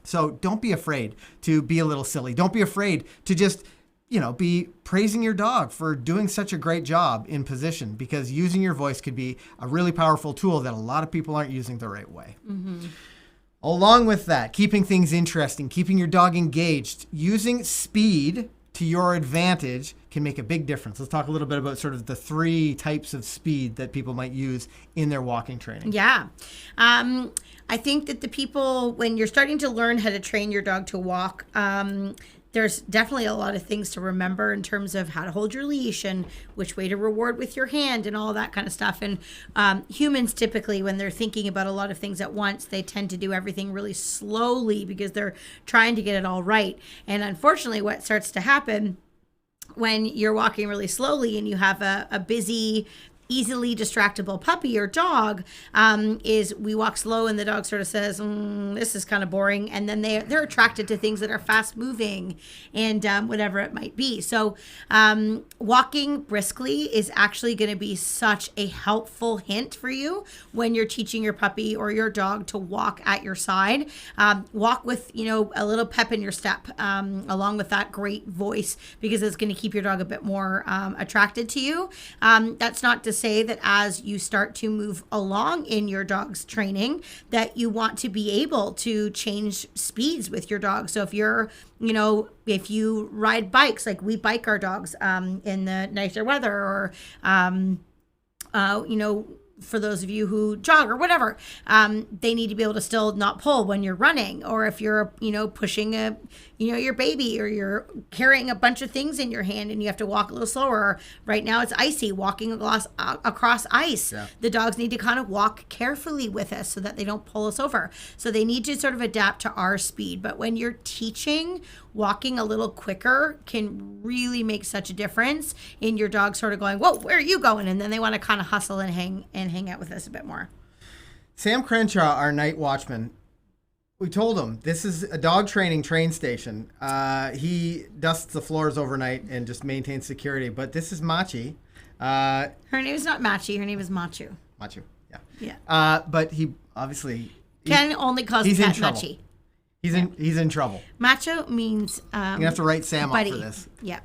So don't be afraid to be a little silly. Don't be afraid to just be praising your dog for doing such a great job in position, because using your voice could be a really powerful tool that a lot of people aren't using the right way. Mm-hmm. Along with that, keeping things interesting, keeping your dog engaged, using speed to your advantage can make a big difference. Let's talk a little bit about sort of the 3 types of speed that people might use in their walking training. Yeah. I think that the people, when you're starting to learn how to train your dog to walk, there's definitely a lot of things to remember in terms of how to hold your leash and which way to reward with your hand and all that kind of stuff. And humans typically, when they're thinking about a lot of things at once, they tend to do everything really slowly because they're trying to get it all right. And unfortunately, what starts to happen when you're walking really slowly and you have a busy, easily distractible puppy or dog, is we walk slow and the dog sort of says, this is kind of boring. And then they're attracted to things that are fast moving and whatever it might be. So walking briskly is actually going to be such a helpful hint for you when you're teaching your puppy or your dog to walk at your side. Walk with, a little pep in your step, along with that great voice, because it's going to keep your dog a bit more attracted to you. That's not to say that as you start to move along in your dog's training that you want to be able to change speeds with your dog. So if you're, if you ride bikes, like we bike our dogs in the nicer weather, or, for those of you who jog or whatever, they need to be able to still not pull when you're running. Or if you're, pushing your baby, or you're carrying a bunch of things in your hand and you have to walk a little slower. Right now it's icy, walking across ice. Yeah. The dogs need to kind of walk carefully with us so that they don't pull us over. So they need to sort of adapt to our speed. But when you're teaching, walking a little quicker can really make such a difference in your dog sort of going, whoa, where are you going? And then they want to kind of hustle and hang out with us a bit more. Sam Crenshaw, our night watchman, we told him this is a dog train station. He dusts the floors overnight and just maintains security. But this is Machi. Her name is not Machi. Her name is Machu. Machu, yeah. Yeah. But he obviously... Ken only calls the cat Machi. He's in trouble. Macho means... You're going to have to write Sam buddy. Up for this. Yeah.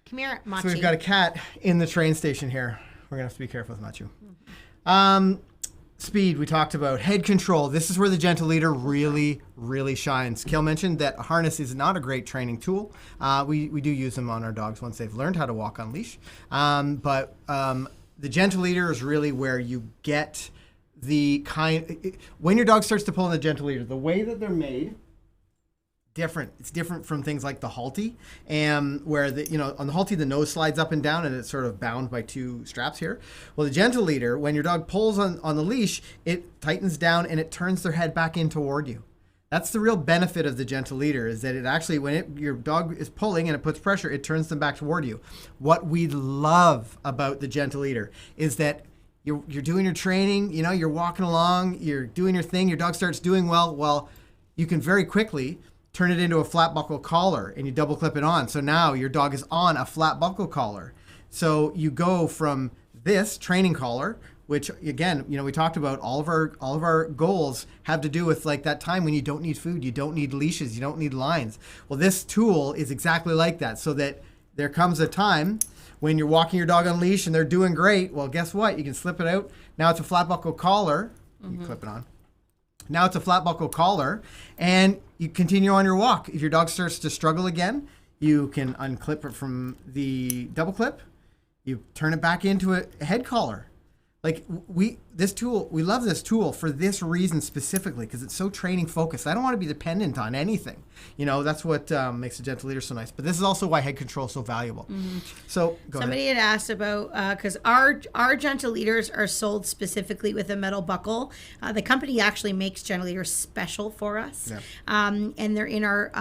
Come here, Machi. So we've got a cat in the train station here. We're going to have to be careful with Machu. Mm-hmm. Speed, we talked about. Head control. This is where the Gentle Leader really, really shines. Kel mentioned that a harness is not a great training tool. We do use them on our dogs once they've learned how to walk on leash. But the Gentle Leader is really where you get the when your dog starts to pull on the Gentle Leader, the way that they're made, different. It's different from things like the Halti, and where on the Halti the nose slides up and down and it's sort of bound by 2 straps here. Well, the Gentle Leader, when your dog pulls on the leash, it tightens down and it turns their head back in toward you. That's the real benefit of the Gentle Leader, is that it actually, when your dog is pulling and it puts pressure, it turns them back toward you. What we love about the Gentle Leader is that you're doing your training, you're walking along, you're doing your thing, your dog starts doing well, you can very quickly turn it into a flat buckle collar and you double clip it on. So now your dog is on a flat buckle collar. So you go from this training collar, which again, we talked about all of our goals have to do with like that time when you don't need food, you don't need leashes, you don't need lines. Well, this tool is exactly like that, so that there comes a time when you're walking your dog on leash and they're doing great. Well, guess what? You can slip it out. Now it's a flat buckle collar. You clip it on. Now it's a flat buckle collar, and you continue on your walk. If your dog starts to struggle again, you can unclip it from the double clip. You turn it back into a head collar. Like we love this tool for this reason specifically, because it's so training focused. I don't want to be dependent on anything. That's what makes a gentle leader so nice. But this is also why head control is so valuable. Mm-hmm. So somebody had asked about, because our gentle leaders are sold specifically with a metal buckle. The company actually makes gentle leaders special for us. Yeah. And they're in our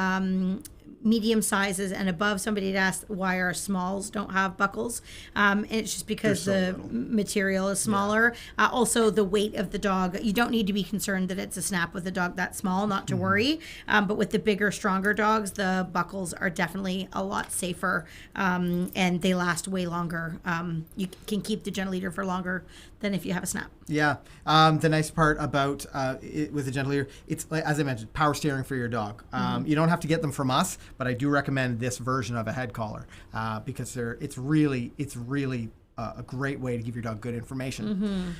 medium sizes and above. Somebody had asked why our smalls don't have buckles. And it's just because the material is smaller. Yeah. Also, the weight of the dog. You don't need to be concerned that it's a snap with a dog that small, not to worry. But with the bigger, stronger dogs, the buckles are definitely a lot safer, and they last way longer. You can keep the gentle leader for longer than if you have a snap. Yeah. The nice part about with the gentle leader, it's, as I mentioned, power steering for your dog. You don't have to get them from us, but I do recommend this version of a head collar because it's really a great way to give your dog good information. Mm-hmm.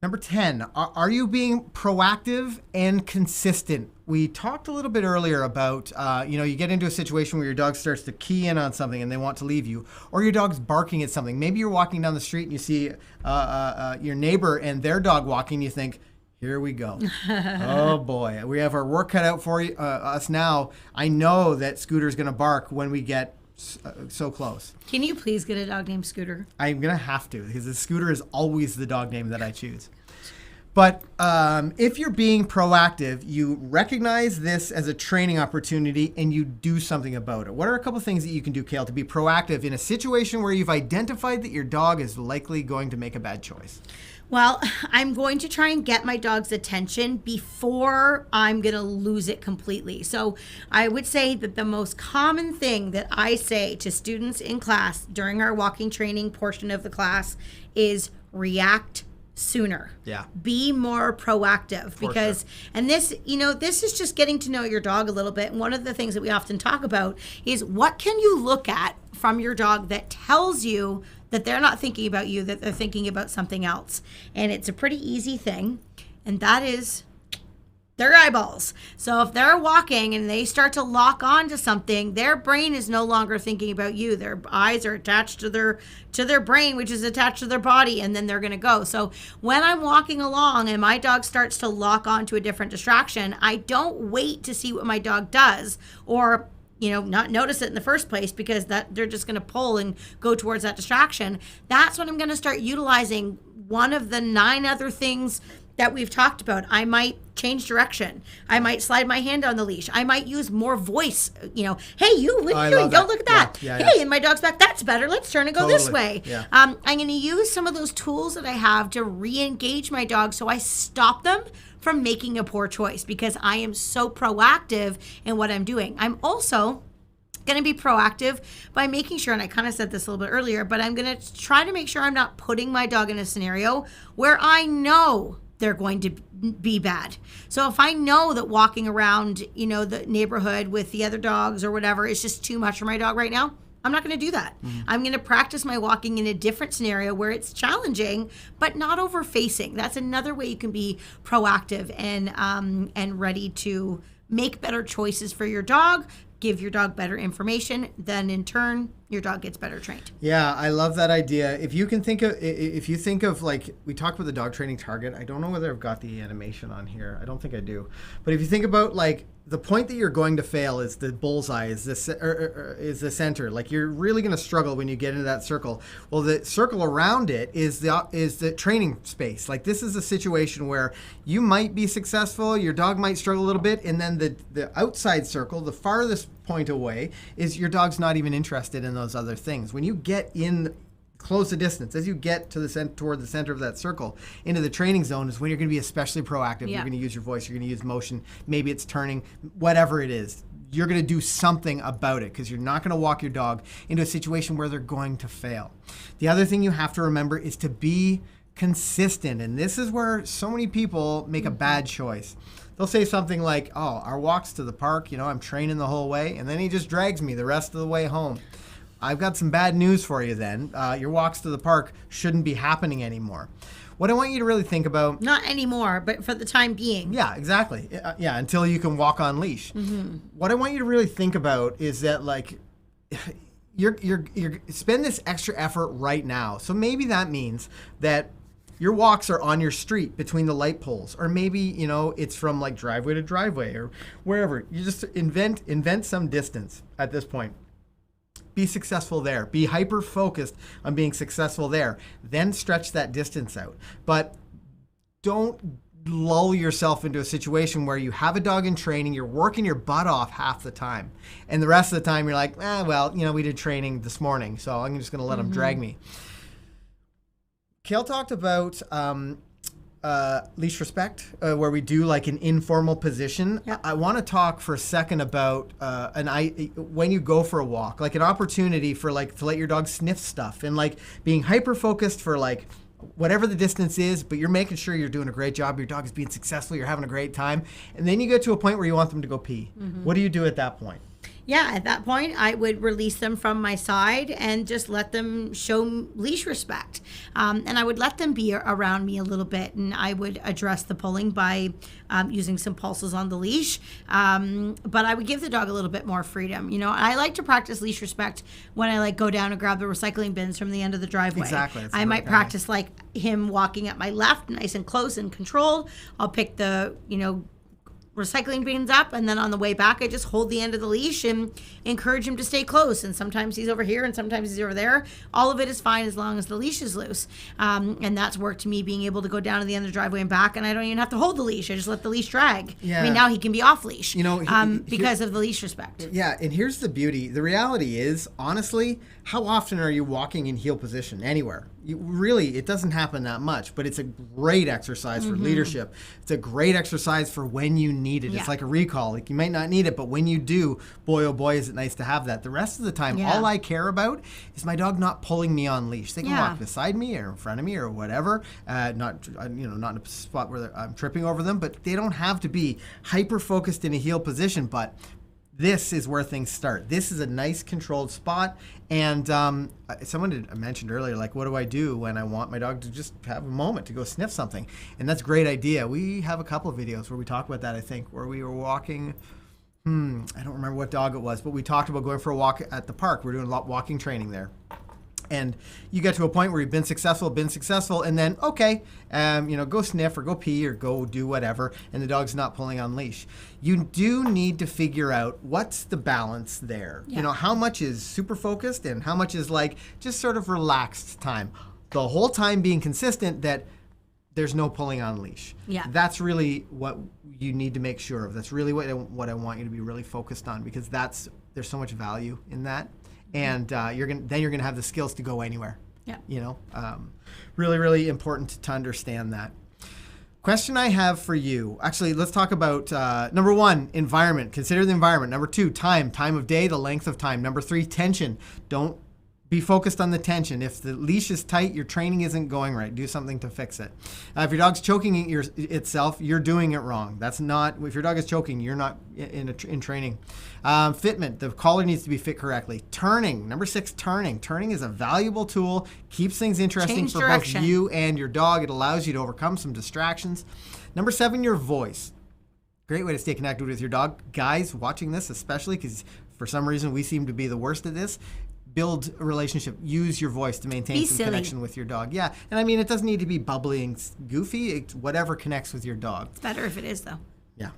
Number 10, are you being proactive and consistent? We talked a little bit earlier about, you get into a situation where your dog starts to key in on something and they want to leave you, or your dog's barking at something. Maybe you're walking down the street and you see your neighbor and their dog walking, you think, here we go. Oh boy, we have our work cut out for us now. I know that Scooter's going to bark when we get so close. Can you please get a dog named Scooter? I'm going to have to, because the Scooter is always the dog name that I choose. But if you're being proactive, you recognize this as a training opportunity and you do something about it. What are a couple things that you can do, Kale, to be proactive in a situation where you've identified that your dog is likely going to make a bad choice? Well, I'm going to try and get my dog's attention before I'm going to lose it completely. So I would say that the most common thing that I say to students in class during our walking training portion of the class is react sooner. Yeah. Be more proactive because, and this is just getting to know your dog a little bit. And one of the things that we often talk about is what can you look at from your dog that tells you that they're not thinking about you, that they're thinking about something else. And it's a pretty easy thing, and that is their eyeballs. So if they're walking and they start to lock on to something, their brain is no longer thinking about you. Their eyes are attached to their brain, which is attached to their body, and then they're going to go. So when I'm walking along and my dog starts to lock on to a different distraction, I don't wait to see what my dog does or not notice it in the first place because that they're just going to pull and go towards that distraction. That's when I'm going to start utilizing one of the 9 other things that we've talked about. I might change direction. I might slide my hand on the leash. I might use more voice. Hey, you, what are you doing? Don't look at that. Yeah, hey, and my dog's back. That's better. Let's turn and go this way. Yeah. I'm going to use some of those tools that I have to re-engage my dog so I stop them from making a poor choice because I am so proactive in what I'm doing. I'm also going to be proactive by making sure, and I kind of said this a little bit earlier, but I'm going to try to make sure I'm not putting my dog in a scenario where I know they're going to be bad. So if I know that walking around, the neighborhood with the other dogs or whatever is just too much for my dog right now, I'm not going to do that. Mm-hmm. I'm going to practice my walking in a different scenario where it's challenging, but not over facing. That's another way you can be proactive and ready to make better choices for your dog, give your dog better information, then in turn, your dog gets better trained. Yeah, I love that idea. If you think of like, we talked about the dog training target. I don't know whether I've got the animation on here. I don't think I do. But if you think about like the point that you're going to fail is the bullseye, is the center. Like you're really going to struggle when you get into that circle. Well, the circle around it is the training space. Like this is a situation where you might be successful, your dog might struggle a little bit, and then the outside circle, the farthest point away, is your dog's not even interested in those other things. When you get in close the distance, as you get to toward the center of that circle into the training zone is when you're going to be especially proactive. Yeah. You're going to use your voice, you're going to use motion, maybe it's turning, whatever it is. You're going to do something about it because you're not going to walk your dog into a situation where they're going to fail. The other thing you have to remember is to be consistent, and this is where so many people make a bad choice. They'll say something like, oh, our walks to the park, I'm training the whole way, and then he just drags me the rest of the way home. I've got some bad news for you then. Your walks to the park shouldn't be happening anymore. What I want you to really think about... Not anymore, but for the time being. Yeah, exactly. Yeah, until you can walk on leash. What I want you to really think about is that, like, you're spend this extra effort right now. So maybe that means that your walks are on your street between the light poles, or maybe, you know, it's from like driveway to driveway or wherever. You just invent some distance at this point. Be successful there. Be hyper focused on being successful there. Then stretch that distance out. But don't lull yourself into a situation where you have a dog in training, you're working your butt off half the time, and the rest of the time you're like, well, you know, we did training this morning, so I'm just going to let them drag me. Kale talked about leash respect, where we do like an informal position. Yep. I want to talk for a second about when you go for a walk, like an opportunity for like to let your dog sniff stuff, and like being hyper focused for like whatever the distance is, but you're making sure you're doing a great job. Your dog is being successful. You're having a great time. And then you get to a point where you want them to go pee. What do you do at that point? Yeah, at that point, I would release them from my side and just let them show leash respect. And I would let them be around me a little bit, and I would address the pulling by using some pulses on the leash. But I would give the dog a little bit more freedom. You know, I like to practice leash respect when I like go down and grab the recycling bins from the end of the driveway. Exactly. I might practice like him walking at my left, nice and close and controlled. I'll pick the, you know, recycling bins up, and then on the way back I just hold the end of the leash and encourage him to stay close, and sometimes he's over here and sometimes he's over there. All of it is fine as long as the leash is loose, and that's worked to me, being able to go down to the end of the driveway and back, and I don't even have to hold the leash. I just let the leash drag. Yeah. I mean, now he can be off leash, you know, because of the leash respect. Yeah, and here's the beauty. The reality is, honestly, how often are you walking in heel position anywhere? It doesn't happen that much, but it's a great exercise for leadership. It's a great exercise for when you need it. Yeah. It's like a recall. Like, you might not need it, but when you do, boy, oh boy, is it nice to have that. The rest of the time, all I care about is my dog not pulling me on leash. They can walk beside me or in front of me or whatever, not in a spot where I'm tripping over them, but they don't have to be hyper-focused in a heel position. But this is where things start. This is a nice controlled spot. And someone had mentioned earlier, like, what do I do when I want my dog to just have a moment to go sniff something? And that's a great idea. We have a couple of videos where we talk about that, I think, where we were walking. I don't remember what dog it was, but we talked about going for a walk at the park. We're doing a lot of walking training there. And you get to a point where you've been successful, and then, okay, go sniff or go pee or go do whatever, and the dog's not pulling on leash. You do need to figure out what's the balance there. Yeah. You know, how much is super focused and how much is like just sort of relaxed time. The whole time being consistent that there's no pulling on leash. Yeah. That's really what you need to make sure of. That's really what I want you to be really focused on, because there's so much value in that. And you're gonna have the skills to go anywhere. Yeah. You know, really, really important to understand that. Question I have for you. Actually, let's talk about number 1, environment. Consider the environment. Number 2, time of day, the length of time. Number 3, tension. Don't be focused on the tension. If the leash is tight, your training isn't going right. Do something to fix it. If your dog's choking itself, you're doing it wrong. That's not. If your dog is choking, you're not in training. Fitment. The collar needs to be fit correctly. Turning. Number 6, turning. Turning is a valuable tool. Keeps things interesting Change for direction. both you and your dog. It allows you to overcome some distractions. Number 7, your voice. Great way to stay connected with your dog. Guys watching this, especially because for some reason we seem to be the worst at this. Build a relationship. Use your voice to maintain some connection with your dog. Yeah, and I mean, it doesn't need to be bubbly and goofy. It's whatever connects with your dog. It's better if it is, though. Yeah.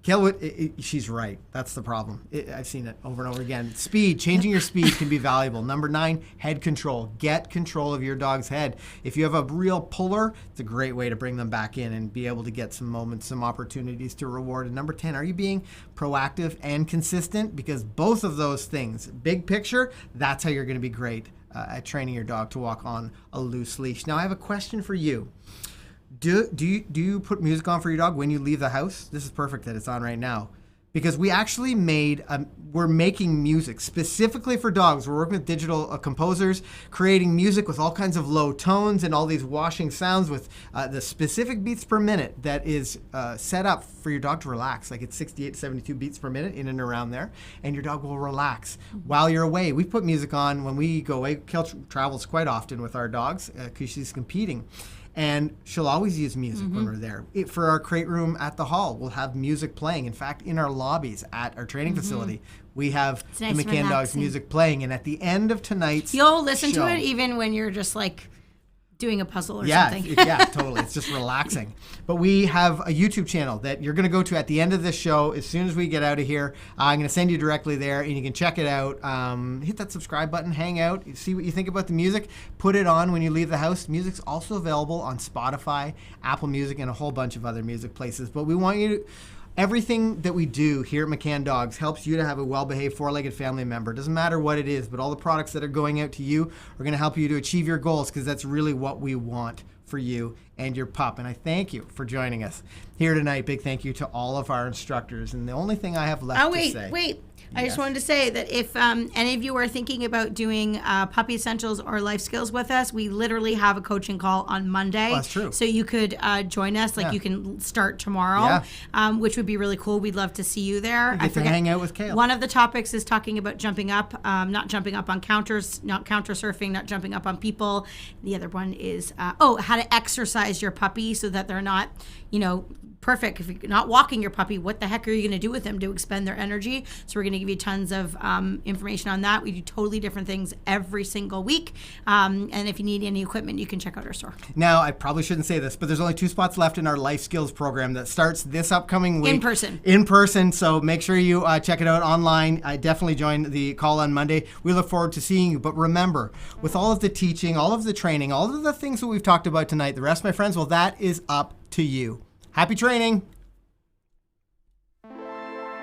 Kale, she's right. That's the problem. I've seen it over and over again. Speed, changing your speed can be valuable. Number 9, head control. Get control of your dog's head. If you have a real puller, it's a great way to bring them back in and be able to get some moments, some opportunities to reward. And number 10, are you being proactive and consistent? Because both of those things, big picture, that's how you're going to be great at training your dog to walk on a loose leash. Now, I have a question for you. Do you put music on for your dog when you leave the house? This is perfect that it's on right now. because we actually we're making music specifically for dogs. We're working with digital composers, creating music with all kinds of low tones and all these washing sounds with the specific beats per minute that is set up for your dog to relax. Like it's 68 to 72 beats per minute in and around there, and your dog will relax while you're away. We put music on when we go away. Kel travels quite often with our dogs because she's competing. And she'll always use music when we're there. For our crate room at the hall, we'll have music playing. In fact, in our lobbies at our training facility, we have nice, the McCann Dogs relaxing. music playing. And at the end of tonight's You'll listen show, to it even when you're just like doing a puzzle or yeah, something. yeah, totally. It's just relaxing. But we have a YouTube channel that you're going to go to at the end of this show. As soon as we get out of here, I'm going to send you directly there, and you can check it out. Hit that subscribe button, hang out, see what you think about the music. Put it on when you leave the house. Music's also available on Spotify, Apple Music, and a whole bunch of other music places. But we want you to... Everything that we do here at McCann Dogs helps you to have a well-behaved four-legged family member. Doesn't matter what it is, but all the products that are going out to you are going to help you to achieve your goals, because that's really what we want for you and your pup. And I thank you for joining us here tonight. Big thank you to all of our instructors. And the only thing I have left to say... Wait. I just wanted to say that if any of you are thinking about doing puppy essentials or life skills with us, we literally have a coaching call on Monday. Oh, that's true. So you could join us. Like you can start tomorrow, which would be really cool. We'd love to see you there. I forget to hang out with Kale. One of the topics is talking about jumping up, not jumping up on counters, not counter surfing, not jumping up on people. The other one is, how to exercise your puppy so that they're not, perfect. If you're not walking your puppy, what the heck are you going to do with them to expend their energy? So we're going to give you tons of information on that. We do totally different things every single week. And if you need any equipment, you can check out our store. Now, I probably shouldn't say this, but there's only 2 spots left in our life skills program that starts this upcoming week. In person. So make sure you check it out online. I definitely join the call on Monday. We look forward to seeing you. But remember, with all of the teaching, all of the training, all of the things that we've talked about tonight, the rest, my friends, well, that is up to you. Happy training.